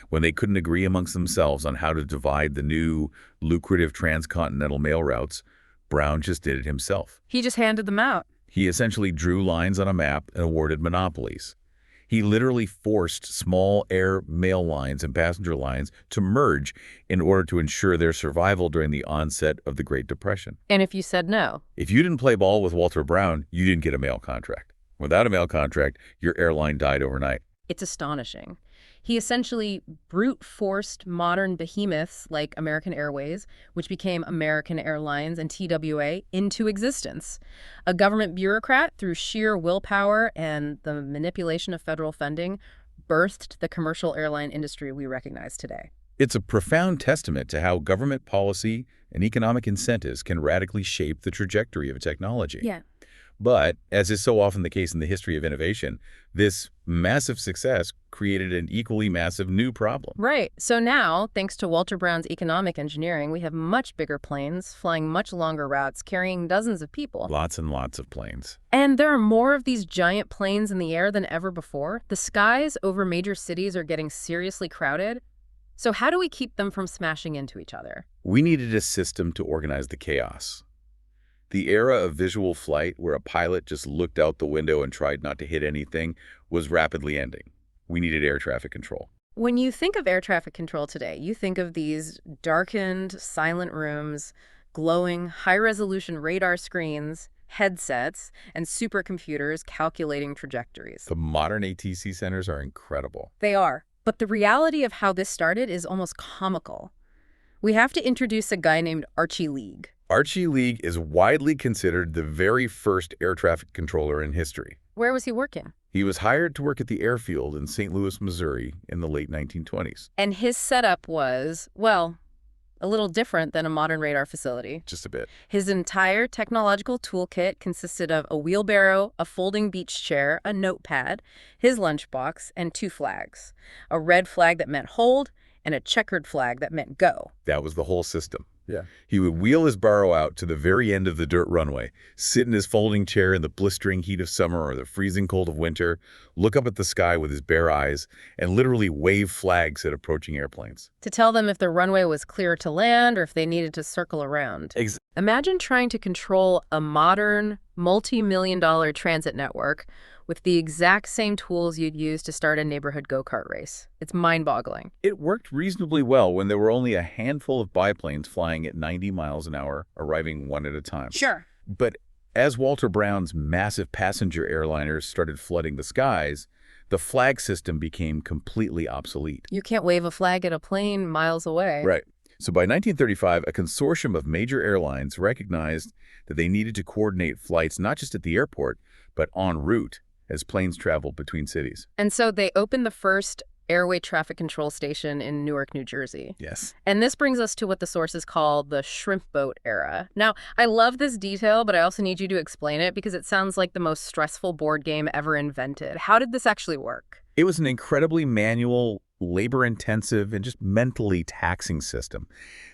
When they couldn't agree amongst themselves on how to divide the new, lucrative transcontinental mail routes, Brown just did it himself. He just handed them out. He essentially drew lines on a map and awarded monopolies. He literally forced small air mail lines and passenger lines to merge in order to ensure their survival during the onset of the Great Depression. And if you said no? If you didn't play ball with Walter Brown, you didn't get a mail contract. Without a mail contract, your airline died overnight. It's astonishing. He essentially brute-forced modern behemoths like American Airways, which became American Airlines and TWA, into existence. A government bureaucrat, through sheer willpower and the manipulation of federal funding, birthed the commercial airline industry we recognize today. It's a profound testament to how government policy and economic incentives can radically shape the trajectory of technology. Yeah. But, as is so often the case in the history of innovation, this massive success created an equally massive new problem. Right. So now, thanks to Walter Brown's economic engineering, we have much bigger planes, flying much longer routes, carrying dozens of people. Lots and lots of planes. And there are more of these giant planes in the air than ever before. The skies over major cities are getting seriously crowded. So how do we keep them from smashing into each other? We needed a system to organize the chaos. The era of visual flight, where a pilot just looked out the window and tried not to hit anything, was rapidly ending. We needed air traffic control. When you think of air traffic control today, you think of these darkened, silent rooms, glowing, high-resolution radar screens, headsets, and supercomputers calculating trajectories. The modern ATC centers are incredible. They are. But the reality of how this started is almost comical. We have to introduce a guy named Archie League. Archie League is widely considered the very first air traffic controller in history. Where was he working? He was hired to work at the airfield in St. Louis, Missouri in the late 1920s. And his setup was, well, A little different than a modern radar facility. Just a bit. His entire technological toolkit consisted of a wheelbarrow, a folding beach chair, a notepad, his lunchbox, and 2 flags. A red flag that meant hold, and a checkered flag that meant go. That was the whole system. Yeah. He would wheel his burro out to the very end of the dirt runway, sit in his folding chair in the blistering heat of summer or the freezing cold of winter, look up at the sky with his bare eyes, and literally wave flags at approaching airplanes. To tell them if the runway was clear to land or if they needed to circle around. Imagine trying to control a modern, multi-million-dollar transit network with the exact same tools you'd use to start a neighborhood go-kart race. It's mind-boggling. It worked reasonably well when there were only a handful of biplanes flying at 90 miles an hour, arriving one at a time. Sure. But as Walter Brown's massive passenger airliners started flooding the skies, the flag system became completely obsolete. You can't wave a flag at a plane miles away. Right. So by 1935, a consortium of major airlines recognized that they needed to coordinate flights not just at the airport, but en route as planes traveled between cities. And so they opened the first airway traffic control station in Newark, New Jersey. Yes. And this brings us to what the sources call the shrimp boat era. Now, I love this detail, but I also need you to explain it because it sounds like the most stressful board game ever invented. How did this actually work? It was an incredibly manual, labor-intensive, and just mentally taxing system.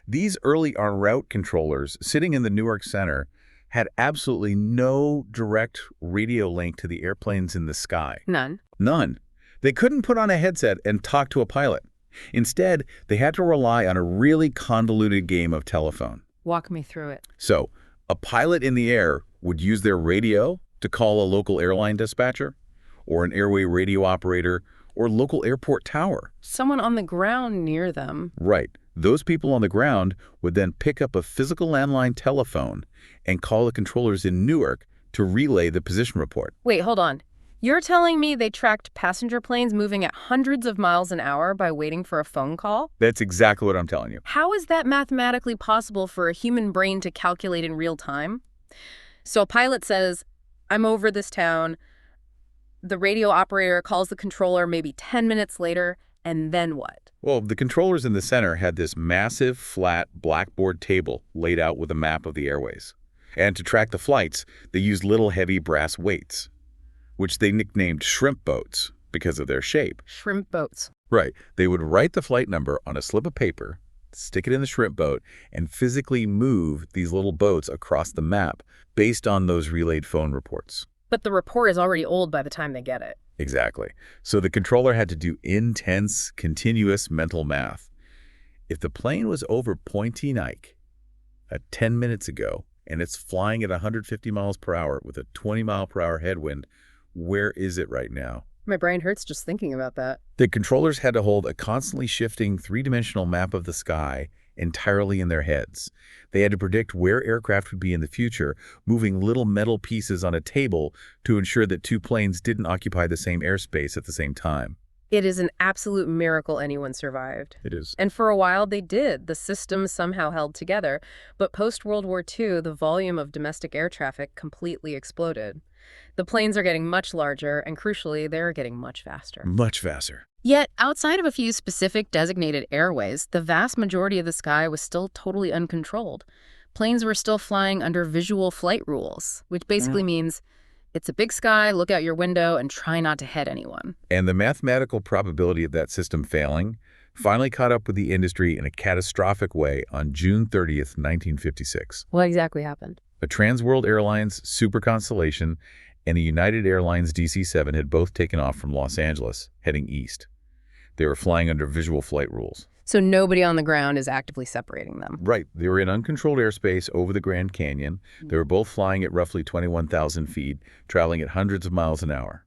These early en route controllers sitting in the Newark Center had absolutely no direct radio link to the airplanes in the sky. None. None. They couldn't put on a headset and talk to a pilot. Instead, they had to rely on a really convoluted game of telephone. Walk me through it. So, a pilot in the air would use their radio to call a local airline dispatcher, or an airway radio operator, or local airport tower. Someone on the ground near them. Right. Those people on the ground would then pick up a physical landline telephone and call the controllers in Newark to relay the position report. Wait, hold on. You're telling me they tracked passenger planes moving at hundreds of miles an hour by waiting for a phone call? That's exactly what I'm telling you. How is that mathematically possible for a human brain to calculate in real time? So a pilot says, I'm over this town. The radio operator calls the controller maybe 10 minutes later, and then what? Well, the controllers in the center had this massive, flat blackboard table laid out with a map of the airways. And to track the flights, they used little heavy brass weights, which they nicknamed shrimp boats because of their shape. Shrimp boats. Right. They would write the flight number on a slip of paper, stick it in the shrimp boat, and physically move these little boats across the map based on those relayed phone reports. But the report is already old by the time they get it. Exactly. So the controller had to do intense, continuous mental math. If the plane was over Pointe Nike at 10 minutes ago, and it's flying at 150 miles per hour with a 20-mile-per-hour headwind, where is it right now? My brain hurts just thinking about that. The controllers had to hold a constantly shifting three-dimensional map of the sky entirely in their heads. They had to predict where aircraft would be in the future, moving little metal pieces on a table to ensure that two planes didn't occupy the same airspace at the same time. It is an absolute miracle anyone survived. It is. And for a while they did. The system somehow held together. But post-World War II, the volume of domestic air traffic completely exploded. The planes are getting much larger, and crucially, they're getting much faster. Much faster. Yet, outside of a few specific designated airways, the vast majority of the sky was still totally uncontrolled. Planes were still flying under visual flight rules, which basically means it's a big sky, look out your window, and try not to hit anyone. And the mathematical probability of that system failing finally caught up with the industry in a catastrophic way on June 30th, 1956. What exactly happened? A Transworld Airlines Super Constellation and a United Airlines DC-7 had both taken off from Los Angeles, heading east. They were flying under visual flight rules. So nobody on the ground is actively separating them. Right. They were in uncontrolled airspace over the Grand Canyon. They were both flying at roughly 21,000 feet, traveling at hundreds of miles an hour.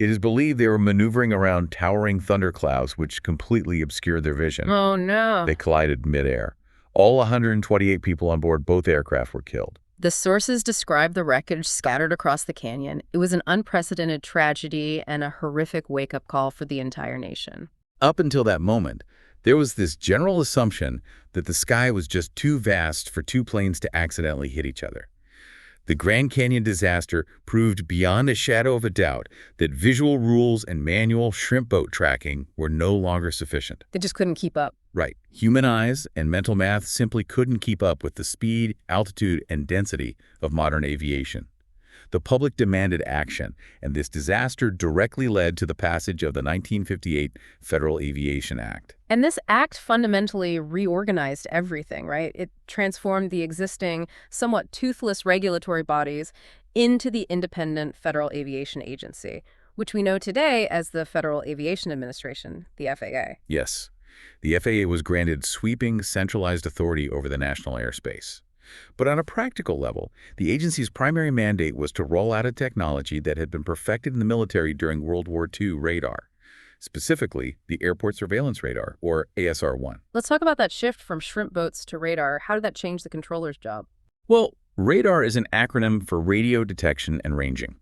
It is believed they were maneuvering around towering thunderclouds, which completely obscured their vision. Oh, no. They collided midair. All 128 people on board both aircraft were killed. The sources describe the wreckage scattered across the canyon. It was an unprecedented tragedy and a horrific wake-up call for the entire nation. Up until that moment, there was this general assumption that the sky was just too vast for two planes to accidentally hit each other. The Grand Canyon disaster proved beyond a shadow of a doubt that visual rules and manual shrimp boat tracking were no longer sufficient. They just couldn't keep up. Right. Human eyes and mental math simply couldn't keep up with the speed, altitude, and density of modern aviation. The public demanded action, and this disaster directly led to the passage of the 1958 Federal Aviation Act. And this act fundamentally reorganized everything, right? It transformed the existing, somewhat toothless regulatory bodies into the independent Federal Aviation Agency, which we know today as the Federal Aviation Administration, the FAA. Yes, the FAA was granted sweeping, centralized authority over the national airspace. But on a practical level, the agency's primary mandate was to roll out a technology that had been perfected in the military during World War II radar, specifically the Airport Surveillance Radar, or ASR-1. Let's talk about that shift from shrimp boats to radar. How did that change the controller's job? Well, radar is an acronym for radio detection and ranging.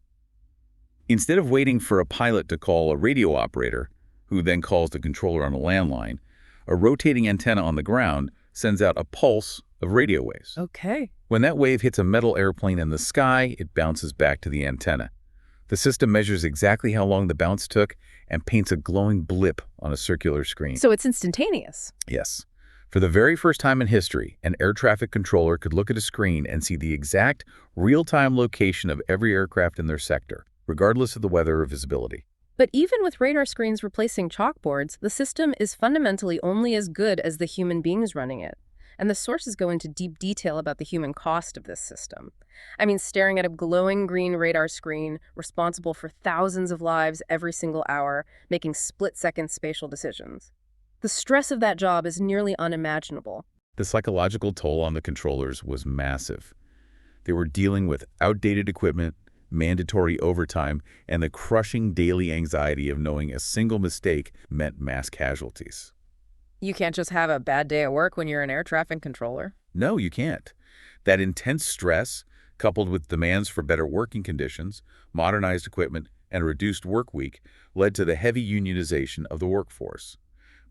Instead of waiting for a pilot to call a radio operator, who then calls the controller on a landline, a rotating antenna on the ground sends out a pulse of radio waves. Okay. When that wave hits a metal airplane in the sky, it bounces back to the antenna. The system measures exactly how long the bounce took and paints a glowing blip on a circular screen. So it's instantaneous. Yes. For the very first time in history, an air traffic controller could look at a screen and see the exact real-time location of every aircraft in their sector, regardless of the weather or visibility. But even with radar screens replacing chalkboards, the system is fundamentally only as good as the human beings running it. And the sources go into deep detail about the human cost of this system. I mean, staring at a glowing green radar screen responsible for thousands of lives every single hour, making split-second spatial decisions. The stress of that job is nearly unimaginable. The psychological toll on the controllers was massive. They were dealing with outdated equipment, mandatory overtime, and the crushing daily anxiety of knowing a single mistake meant mass casualties. You can't just have a bad day at work when you're an air traffic controller. No, you can't. That intense stress, coupled with demands for better working conditions, modernized equipment, and a reduced work week, led to the heavy unionization of the workforce,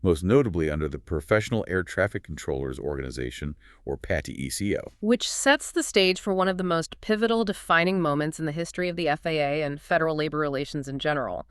most notably under the Professional Air Traffic Controllers Organization, or PATI-ECO. Which sets the stage for one of the most pivotal defining moments in the history of the FAA and federal labor relations in general.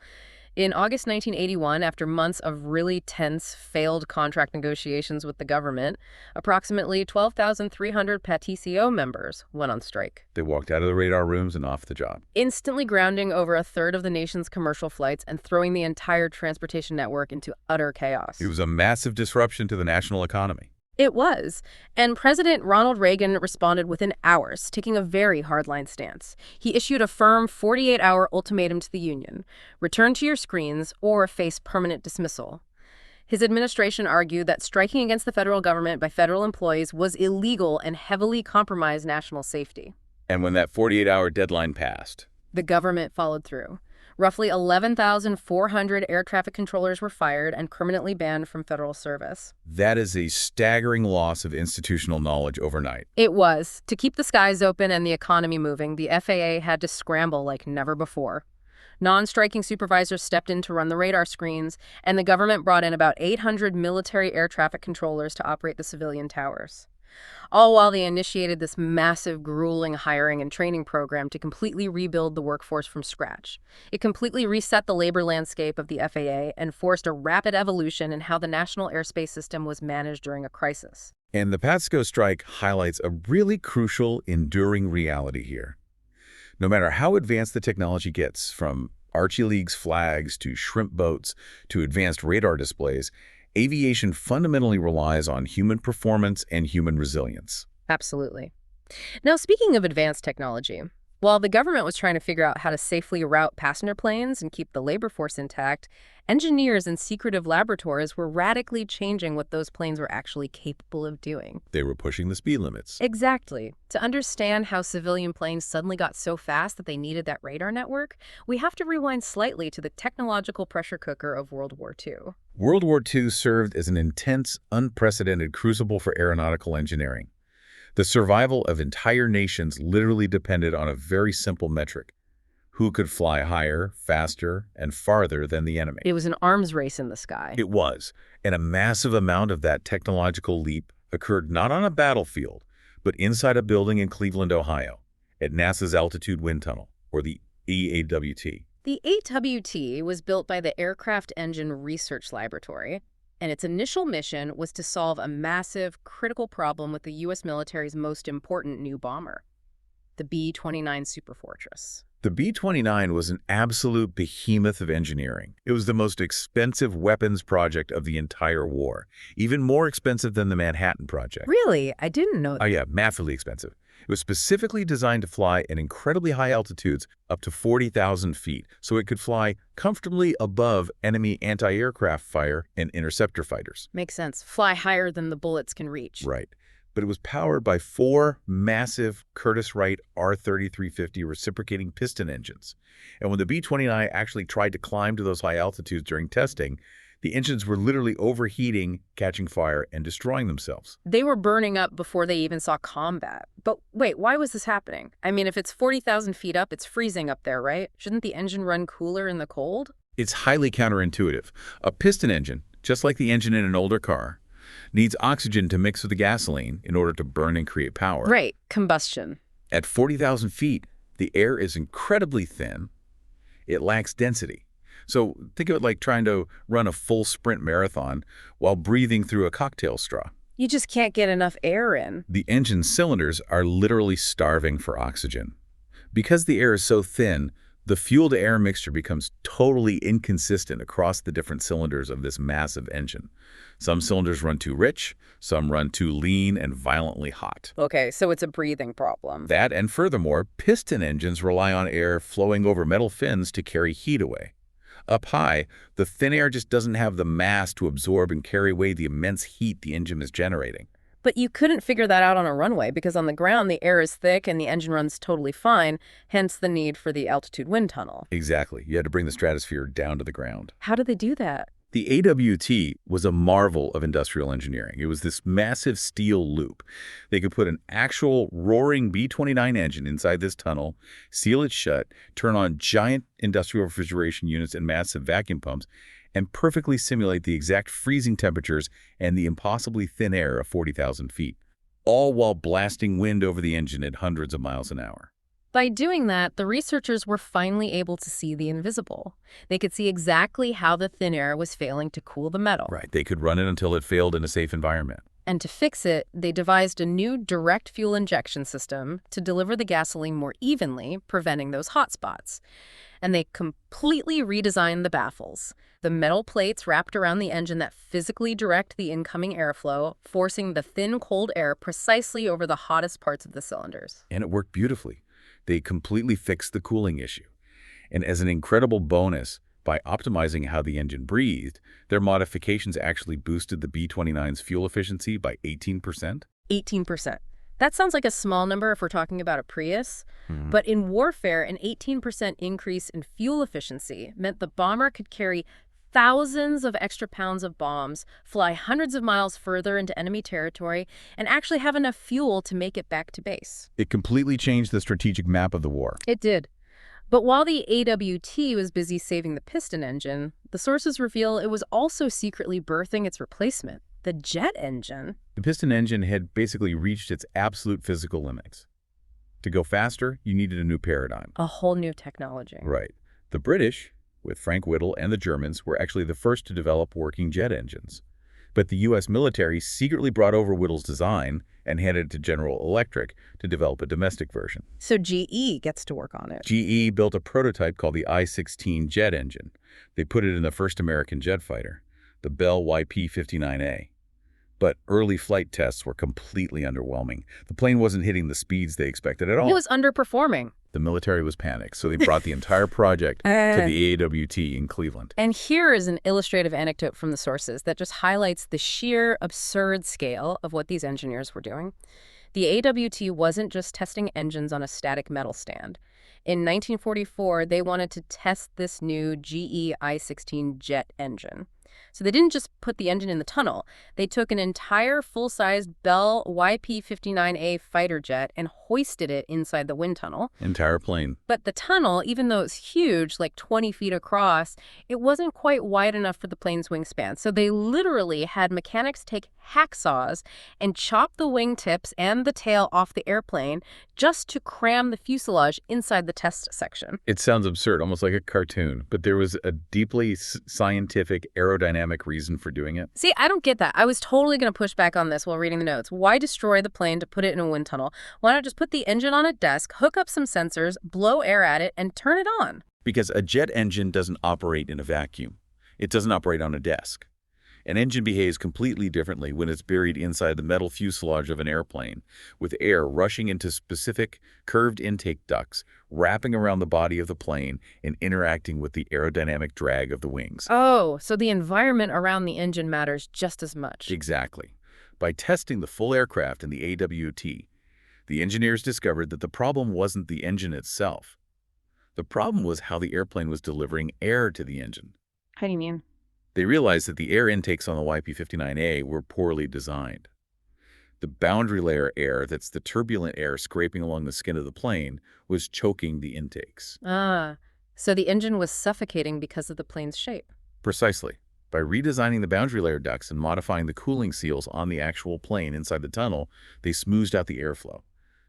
In August 1981, after months of really tense, failed contract negotiations with the government, approximately 12,300 PATI-ECO members went on strike. They walked out of the radar rooms and off the job, Instantly grounding over a third of the nation's commercial flights and throwing the entire transportation network into utter chaos. It was a massive disruption to the national economy. It was. And President Ronald Reagan responded within hours, taking a very hardline stance. He issued a firm 48-hour ultimatum to the union: return to your screens or face permanent dismissal. His administration argued that striking against the federal government by federal employees was illegal and heavily compromised national safety. And when that 48-hour deadline passed, The government followed through. Roughly 11,400 air traffic controllers were fired and permanently banned from federal service. that is a staggering loss of institutional knowledge overnight. It was. To keep the skies open and the economy moving, the FAA had to scramble like never before. Non-striking supervisors stepped in to run the radar screens, and the government brought in about 800 military air traffic controllers to operate the civilian towers. All while they initiated this massive, grueling hiring and training program to completely rebuild the workforce from scratch. It completely reset the labor landscape of the FAA and forced a rapid evolution in how the national airspace system was managed during a crisis. And the PATSCO strike highlights a really crucial, enduring reality here. No matter how advanced the technology gets, from Archie League's flags to shrimp boats to advanced radar displays, aviation fundamentally relies on human performance and human resilience. Absolutely. Now, speaking of advanced technology, while the government was trying to figure out how to safely route passenger planes and keep the labor force intact, engineers in secretive laboratories were radically changing what those planes were actually capable of doing. They were pushing the speed limits. Exactly. To understand how civilian planes suddenly got so fast that they needed that radar network, we have to rewind slightly to the technological pressure cooker of World War II. World War II served as an intense, unprecedented crucible for aeronautical engineering. The survival of entire nations literally depended on a very simple metric: who could fly higher, faster, and farther than the enemy. It was an arms race in the sky. It was, and a massive amount of that technological leap occurred not on a battlefield, but inside a building in Cleveland, Ohio, at NASA's Altitude Wind Tunnel, or the EAWT. The AWT was built by the Aircraft Engine Research Laboratory, and its initial mission was to solve a massive, critical problem with the U.S. military's most important new bomber, the B-29 Superfortress. The B-29 was an absolute behemoth of engineering. It was the most expensive weapons project of the entire war, even more expensive than the Manhattan Project. Really? I didn't know that. Oh yeah, massively expensive. It was specifically designed to fly at incredibly high altitudes, up to 40,000 feet, so it could fly comfortably above enemy anti-aircraft fire and interceptor fighters. Makes sense. Fly higher than the bullets can reach. Right. But it was powered by 4 massive Curtiss-Wright R-3350 reciprocating piston engines. And when the B-29 actually tried to climb to those high altitudes during testing, the engines were literally overheating, catching fire, and destroying themselves. They were burning up before they even saw combat. But wait, why was this happening? I mean, if it's 40,000 feet up, it's freezing up there, right? Shouldn't the engine run cooler in the cold? It's highly counterintuitive. A piston engine, just like the engine in an older car, needs oxygen to mix with the gasoline in order to burn and create power. Right, combustion. At 40,000 feet, the air is incredibly thin. It lacks density. So think of it like trying to run a full sprint marathon while breathing through a cocktail straw. You just can't get enough air in. The engine cylinders are literally starving for oxygen. Because the air is so thin, the fuel-to-air mixture becomes totally inconsistent across the different cylinders of this massive engine. Some cylinders run too rich, some run too lean and violently hot. Okay, so it's a breathing problem. That, and furthermore, piston engines rely on air flowing over metal fins to carry heat away. Up high, the thin air just doesn't have the mass to absorb and carry away the immense heat the engine is generating. But you couldn't figure that out on a runway because on the ground the air is thick and the engine runs totally fine, hence the need for the altitude wind tunnel. Exactly. You had to bring the stratosphere down to the ground. How did they do that? The AWT was a marvel of industrial engineering. It was this massive steel loop. They could put an actual roaring B-29 engine inside this tunnel, seal it shut, turn on giant industrial refrigeration units and massive vacuum pumps, and perfectly simulate the exact freezing temperatures and the impossibly thin air of 40,000 feet, all while blasting wind over the engine at hundreds of miles an hour. By doing that, the researchers were finally able to see the invisible. They could see exactly how the thin air was failing to cool the metal. Right. They could run it until it failed in a safe environment. And to fix it, they devised a new direct fuel injection system to deliver the gasoline more evenly, preventing those hot spots. And they completely redesigned the baffles, the metal plates wrapped around the engine that physically direct the incoming airflow, forcing the thin, cold air precisely over the hottest parts of the cylinders. And it worked beautifully. They completely fixed the cooling issue. And as an incredible bonus, by optimizing how the engine breathed, their modifications actually boosted the B-29's fuel efficiency by 18%. 18%. That sounds like a small number if we're talking about a Prius, but in warfare, an 18% increase in fuel efficiency meant the bomber could carry thousands of extra pounds of bombs, fly hundreds of miles further into enemy territory, and actually have enough fuel to make it back to base. It completely changed the strategic map of the war. It did. But while the AWT was busy saving the piston engine, the sources reveal it was also secretly birthing its replacement, the jet engine. The piston engine had basically reached its absolute physical limits. To go faster, you needed a new paradigm. A whole new technology. Right. The British, with Frank Whittle, and the Germans were actually the first to develop working jet engines. But the U.S. military secretly brought over Whittle's design and handed it to General Electric to develop a domestic version. So GE gets to work on it. GE built a prototype called the I-16 jet engine. They put it in the first American jet fighter, the Bell YP-59A. But early flight tests were completely underwhelming. The plane wasn't hitting the speeds they expected at all. It was underperforming. The military was panicked, so they brought the entire project to the AWT in Cleveland. And here is an illustrative anecdote from the sources that just highlights the sheer absurd scale of what these engineers were doing. The AWT wasn't just testing engines on a static metal stand. In 1944, they wanted to test this new GE I-16 jet engine. So they didn't just put the engine in the tunnel. They took an entire full-size Bell YP-59A fighter jet and hoisted it inside the wind tunnel. Entire plane. But the tunnel, even though it's huge, like 20 feet across, it wasn't quite wide enough for the plane's wingspan. So they literally had mechanics take hacksaws and chop the wingtips and the tail off the airplane just to cram the fuselage inside the test section. It sounds absurd, almost like a cartoon, but there was a deeply scientific aerodynamic reason for doing it. See, I don't get that. I was totally going to push back on this while reading the notes. Why destroy the plane to put it in a wind tunnel? Why not just put the engine on a desk, hook up some sensors, blow air at it, and turn it on? Because a jet engine doesn't operate in a vacuum. It doesn't operate on a desk. An engine behaves completely differently when it's buried inside the metal fuselage of an airplane, with air rushing into specific curved intake ducts, wrapping around the body of the plane and interacting with the aerodynamic drag of the wings. Oh, so the environment around the engine matters just as much. Exactly. By testing the full aircraft in the AWT, the engineers discovered that the problem wasn't the engine itself. The problem was how the airplane was delivering air to the engine. How do you mean? They realized that the air intakes on the YP-59A were poorly designed. The boundary layer air, that's the turbulent air scraping along the skin of the plane, was choking the intakes. So the engine was suffocating because of the plane's shape. Precisely. By redesigning the boundary layer ducts and modifying the cooling seals on the actual plane inside the tunnel, they smoothed out the airflow.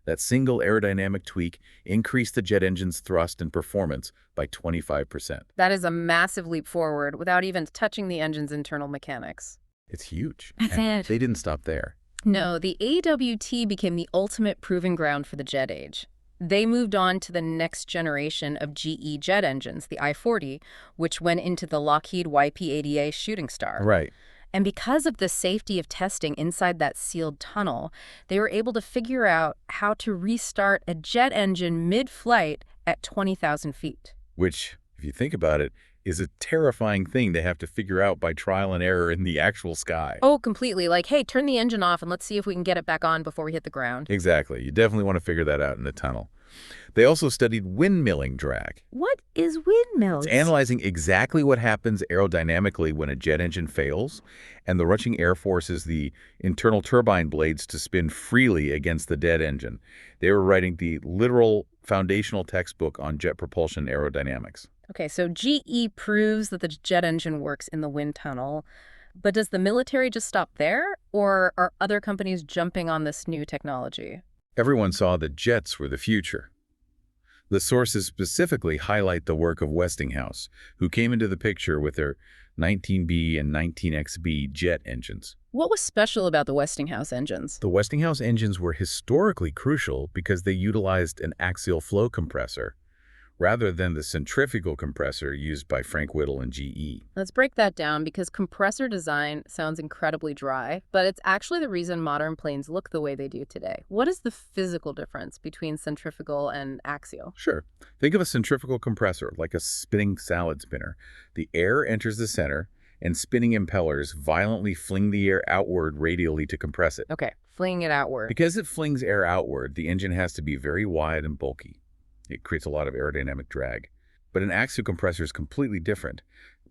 That single aerodynamic tweak increased the jet engine's thrust and performance by 25%. That is a massive leap forward without even touching the engine's internal mechanics. It's huge. That's And it. they didn't stop there. No, the AWT became the ultimate proving ground for the jet age. They moved on to the next generation of GE jet engines, the I-40, which went into the Lockheed YP-80A Shooting Star. Right. And because of the safety of testing inside that sealed tunnel, they were able to figure out how to restart a jet engine mid-flight at 20,000 feet. Which, if you think about it, is a terrifying thing to have to figure out by trial and error in the actual sky. Oh, completely. Like, hey, turn the engine off and let's see if we can get it back on before we hit the ground. Exactly. You definitely want to figure that out in the tunnel. They also studied windmilling drag. What is windmills? It's analyzing exactly what happens aerodynamically when a jet engine fails, and the rushing air forces the internal turbine blades to spin freely against the dead engine. They were writing the literal foundational textbook on jet propulsion aerodynamics. Okay, so GE proves that the jet engine works in the wind tunnel, but does the military just stop there, or are other companies jumping on this new technology? Everyone saw that jets were the future. The sources specifically highlight the work of Westinghouse, who came into the picture with their 19B and 19XB jet engines. What was special about the Westinghouse engines? The Westinghouse engines were historically crucial because they utilized an axial flow compressor rather than the centrifugal compressor used by Frank Whittle and GE. Let's break that down because compressor design sounds incredibly dry, but it's actually the reason modern planes look the way they do today. What is the physical difference between centrifugal and axial? Sure. Think of a centrifugal compressor like a spinning salad spinner. The air enters the center, and spinning impellers violently fling the air outward radially to compress it. Okay, flinging it outward. Because it flings air outward, the engine has to be very wide and bulky. It creates a lot of aerodynamic drag. But an axial compressor is completely different.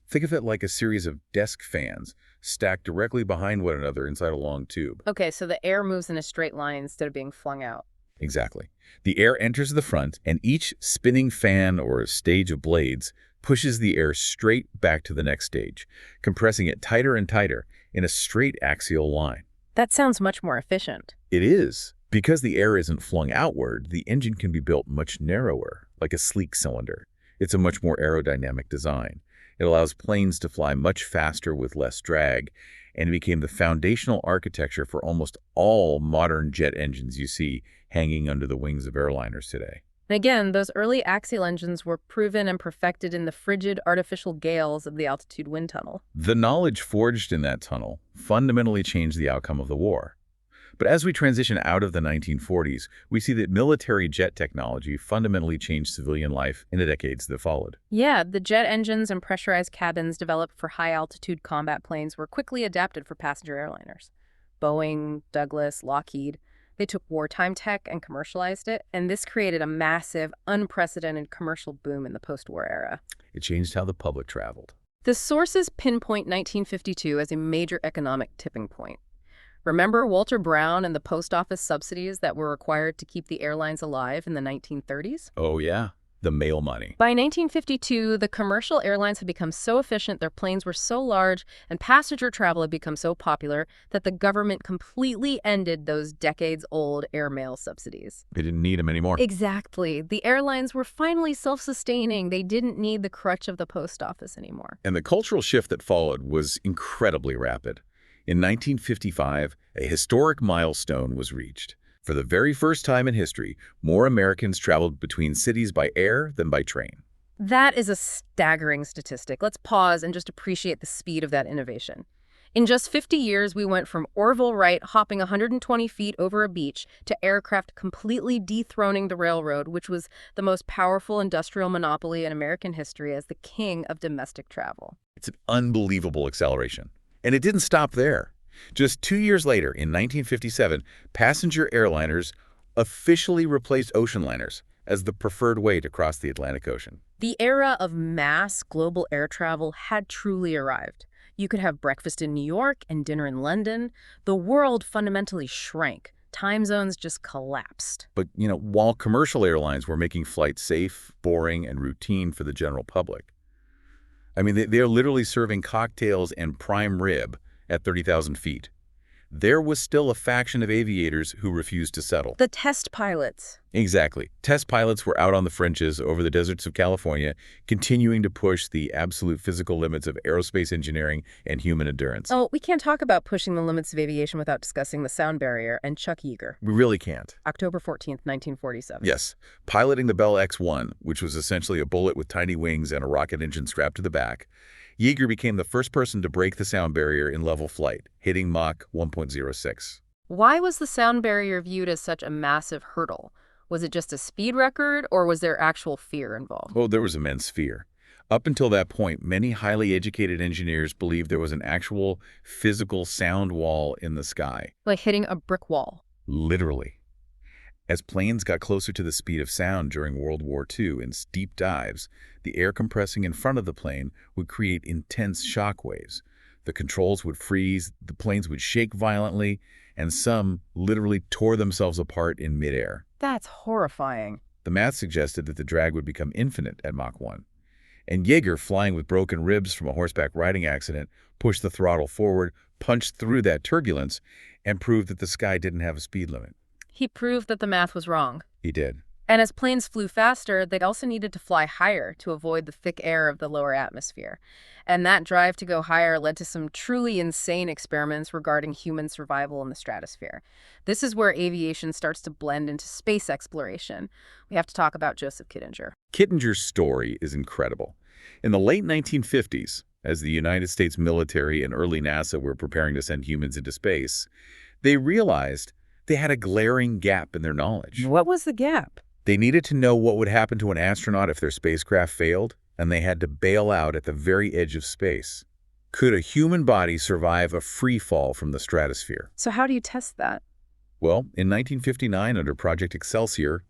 Think of it like a series of desk fans stacked directly behind one another inside a long tube. Okay, so the air moves in a straight line instead of being flung out. Exactly. The air enters the front, and each spinning fan or stage of blades pushes the air straight back to the next stage, compressing it tighter and tighter in a straight axial line. That sounds much more efficient. It is. Because the air isn't flung outward, the engine can be built much narrower, like a sleek cylinder. It's a much more aerodynamic design. It allows planes to fly much faster with less drag, and it became the foundational architecture for almost all modern jet engines you see hanging under the wings of airliners today. And again, those early axial engines were proven and perfected in the frigid artificial gales of the altitude wind tunnel. The knowledge forged in that tunnel fundamentally changed the outcome of the war. But as we transition out of the 1940s, we see that military jet technology fundamentally changed civilian life in the decades that followed. Yeah, the jet engines and pressurized cabins developed for high-altitude combat planes were quickly adapted for passenger airliners. Boeing, Douglas, Lockheed, they took wartime tech and commercialized it, and this created a massive, unprecedented commercial boom in the post-war era. It changed how the public traveled. The sources pinpoint 1952 as a major economic tipping point. Remember Walter Brown and the post office subsidies that were required to keep the airlines alive in the 1930s? Oh, yeah. the mail money. By 1952, the commercial airlines had become so efficient, their planes were so large, and passenger travel had become so popular that the government completely ended those decades-old airmail subsidies. They didn't need them anymore. Exactly. The airlines were finally self-sustaining. They didn't need the crutch of the post office anymore. And the cultural shift that followed was incredibly rapid. In 1955, a historic milestone was reached. For the very first time in history, more Americans traveled between cities by air than by train. That is a staggering statistic. Let's pause and just appreciate the speed of that innovation. In just 50 years, we went from Orville Wright hopping 120 feet over a beach to aircraft completely dethroning the railroad, which was the most powerful industrial monopoly in American history, as the king of domestic travel. It's an unbelievable acceleration. And it didn't stop there. Just 2 years later, in 1957, passenger airliners officially replaced ocean liners as the preferred way to cross the Atlantic Ocean. The era of mass global air travel had truly arrived. You could have breakfast in New York and dinner in London. The world fundamentally shrank. Time zones just collapsed. But, while commercial airlines were making flights safe, boring, and routine for the general public, they're literally serving cocktails and prime rib at 30,000 feet. There was still a faction of aviators who refused to settle. The test pilots. Exactly. Test pilots were out on the fringes over the deserts of California, continuing to push the absolute physical limits of aerospace engineering and human endurance. Oh, we can't talk about pushing the limits of aviation without discussing the sound barrier and Chuck Yeager. We really can't. October 14th, 1947. Yes. Piloting the Bell X-1, which was essentially a bullet with tiny wings and a rocket engine strapped to the back, Yeager became the first person to break the sound barrier in level flight, hitting Mach 1.06. Why was the sound barrier viewed as such a massive hurdle? Was it just a speed record, or was there actual fear involved? Oh, there was immense fear. Up until that point, many highly educated engineers believed there was an actual physical sound wall in the sky. Like hitting a brick wall. Literally. As planes got closer to the speed of sound during World War II in steep dives, the air compressing in front of the plane would create intense shock waves. The controls would freeze, the planes would shake violently, and some literally tore themselves apart in midair. That's horrifying. The math suggested that the drag would become infinite at Mach 1. And Yeager, flying with broken ribs from a horseback riding accident, pushed the throttle forward, punched through that turbulence, and proved that the sky didn't have a speed limit. He proved that the math was wrong. He did. And as planes flew faster, they also needed to fly higher to avoid the thick air of the lower atmosphere. And that drive to go higher led to some truly insane experiments regarding human survival in the stratosphere. This is where aviation starts to blend into space exploration. We have to talk about Joseph Kittinger. Kittinger's story is incredible. In the late 1950s, as the United States military and early NASA were preparing to send humans into space, they realized they had a glaring gap in their knowledge. What was the gap? They needed to know what would happen to an astronaut if their spacecraft failed, and they had to bail out at the very edge of space. Could a human body survive a free fall from the stratosphere? So how do you test that? Well, in 1959, under Project Excelsior,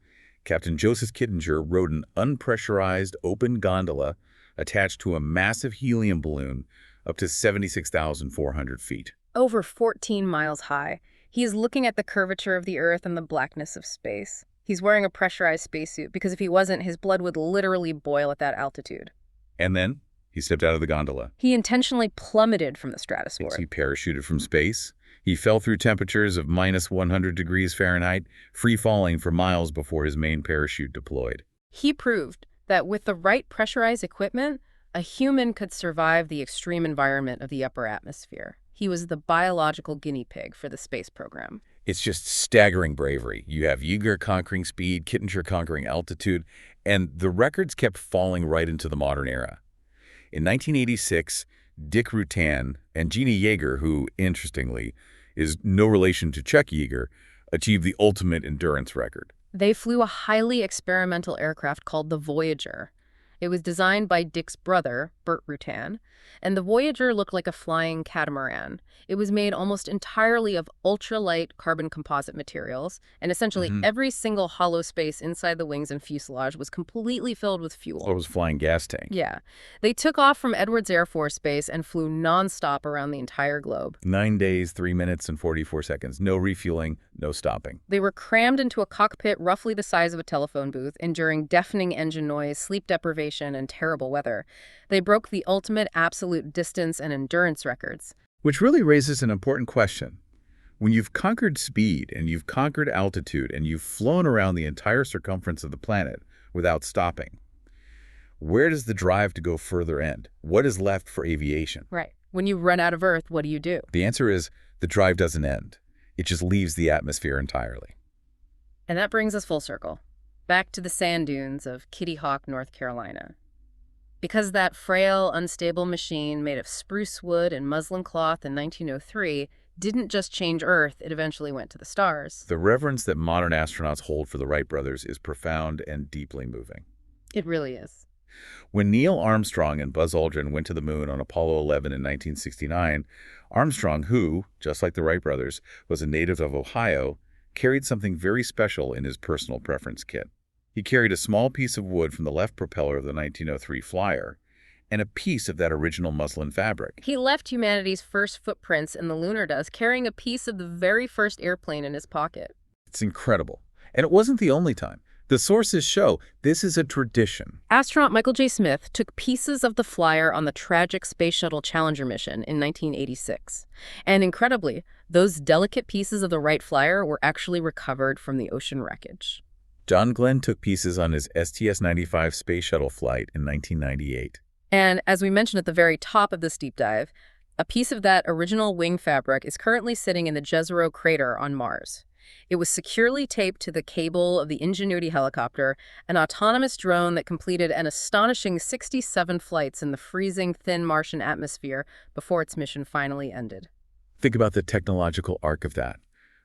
Captain Joseph Kittinger rode an unpressurized open gondola attached to a massive helium balloon up to 76,400 feet. Over 14 miles high. He is looking at the curvature of the Earth and the blackness of space. He's wearing a pressurized spacesuit because if he wasn't, his blood would literally boil at that altitude. And then he stepped out of the gondola. He intentionally plummeted from the stratosphere. He parachuted from space. He fell through temperatures of minus 100 degrees Fahrenheit, free-falling for miles before his main parachute deployed. He proved that with the right pressurized equipment, a human could survive the extreme environment of the upper atmosphere. He was the biological guinea pig for the space program. It's just staggering bravery. You have Yeager conquering speed, Kittinger conquering altitude, and the records kept falling right into the modern era. In 1986, Dick Rutan and Jeannie Yeager, who, interestingly, is no relation to Chuck Yeager, achieved the ultimate endurance record. They flew a highly experimental aircraft called the Voyager. It was designed by Dick's brother, Burt Rutan, and the Voyager looked like a flying catamaran. It was made almost entirely of ultralight carbon composite materials, and essentially Hmm. every single hollow space inside the wings and fuselage was completely filled with So it fuel. was flying gas tank. Yeah. They took off from Edwards Air Force Base and flew nonstop around the entire globe. 9 days, 3 minutes, and 44 seconds. No refueling, no stopping. They were crammed into a cockpit roughly the size of a telephone booth, enduring deafening engine noise, sleep deprivation, and terrible weather. They broke the ultimate absolute distance and endurance records. Which really raises an important question. When you've conquered speed and you've conquered altitude and you've flown around the entire circumference of the planet without stopping, where does the drive to go further end? What is left for aviation? Right. When you run out of Earth, what do? The answer is the drive doesn't end. It just leaves the atmosphere entirely. And that brings us full circle, back to the sand dunes of Kitty Hawk, North Carolina. Because that frail, unstable machine made of spruce wood and muslin cloth in 1903 didn't just change Earth, it eventually went to the stars. The reverence that modern astronauts hold for the Wright brothers is profound and deeply moving. It really is. When Neil Armstrong and Buzz Aldrin went to the moon on Apollo 11 in 1969, Armstrong, who, just like the Wright brothers, was a native of Ohio, carried something very special in his personal preference kit. He carried a small piece of wood from the left propeller of the 1903 Flyer and a piece of that original muslin fabric. He left humanity's first footprints in the lunar dust carrying a piece of the very first airplane in his pocket. It's incredible. And it wasn't the only time. The sources show this is a tradition. Astronaut Michael J. Smith took pieces of the Flyer on the tragic Space Shuttle Challenger mission in 1986. And incredibly, those delicate pieces of the Wright Flyer were actually recovered from the ocean wreckage. John Glenn took pieces on his STS-95 space shuttle flight in 1998. And as we mentioned at the very top of this deep dive, a piece of that original wing fabric is currently sitting in the Jezero crater on Mars. It was securely taped to the cable of the Ingenuity helicopter, an autonomous drone that completed an astonishing 67 flights in the freezing, thin Martian atmosphere before its mission finally ended. Think about the technological arc of that.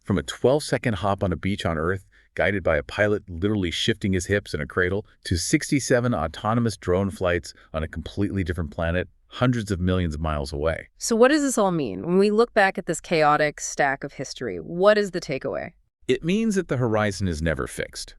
From a 12-second hop on a beach on Earth, guided by a pilot literally shifting his hips in a cradle, to 67 autonomous drone flights on a completely different planet, hundreds of millions of miles away. So what does this all mean? When we look back at this chaotic stack of history, what is the takeaway? It means that the horizon is never fixed.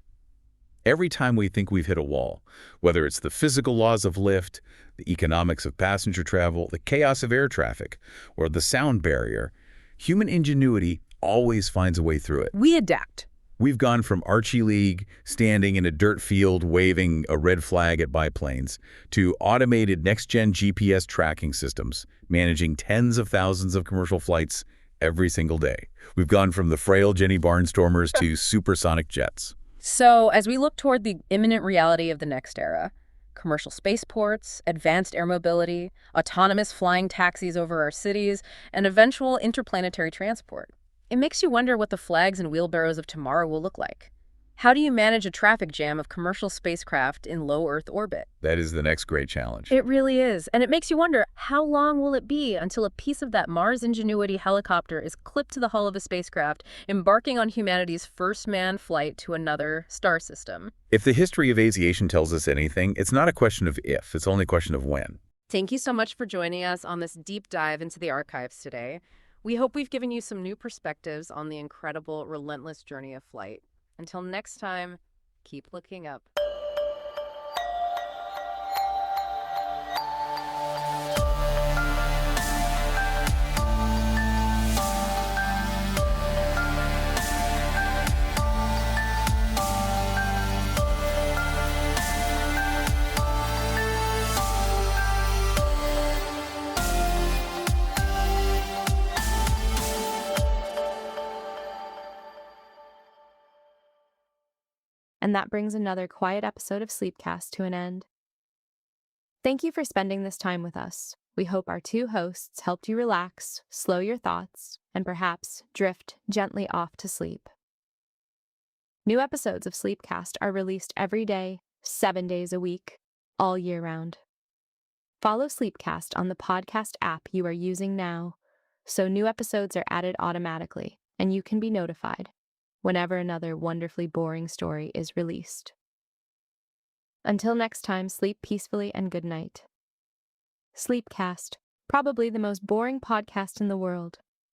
Every time we think we've hit a wall, whether it's the physical laws of lift, the economics of passenger travel, the chaos of air traffic, or the sound barrier, human ingenuity always finds a way through it. We adapt. We've gone from Archie League, standing in a dirt field waving a red flag at biplanes, to automated next-gen GPS tracking systems, managing tens of thousands of commercial flights every single day. We've gone from the frail Jenny Barnstormers to supersonic jets. So as we look toward the imminent reality of the next era, commercial spaceports, advanced air mobility, autonomous flying taxis over our cities, and eventual interplanetary transport, it makes you wonder what the flags and wheelbarrows of tomorrow will look like. How do you manage a traffic jam of commercial spacecraft in low Earth orbit? That is the next great challenge. It really is. And it makes you wonder, how long will it be until a piece of that Mars Ingenuity helicopter is clipped to the hull of a spacecraft, embarking on humanity's first manned flight to another star system? If the history of aviation tells us anything, it's not a question of if, it's only a question of when. Thank you so much for joining us on this deep dive into the archives today. We hope we've given you some new perspectives on the incredible, relentless journey of flight. Until next time, keep looking up. And that brings another quiet episode of Sleepcast to an end. Thank you for spending this time with us. We hope our two hosts helped you relax, slow your thoughts, and perhaps drift gently off to sleep. New episodes of Sleepcast are released every day, 7 days a week, all year round. Follow Sleepcast on the podcast app you are using now, so new episodes are added automatically, and you can be notified whenever another wonderfully boring story is released. Until next time, sleep peacefully and good night. Sleepcast, probably the most boring podcast in the world.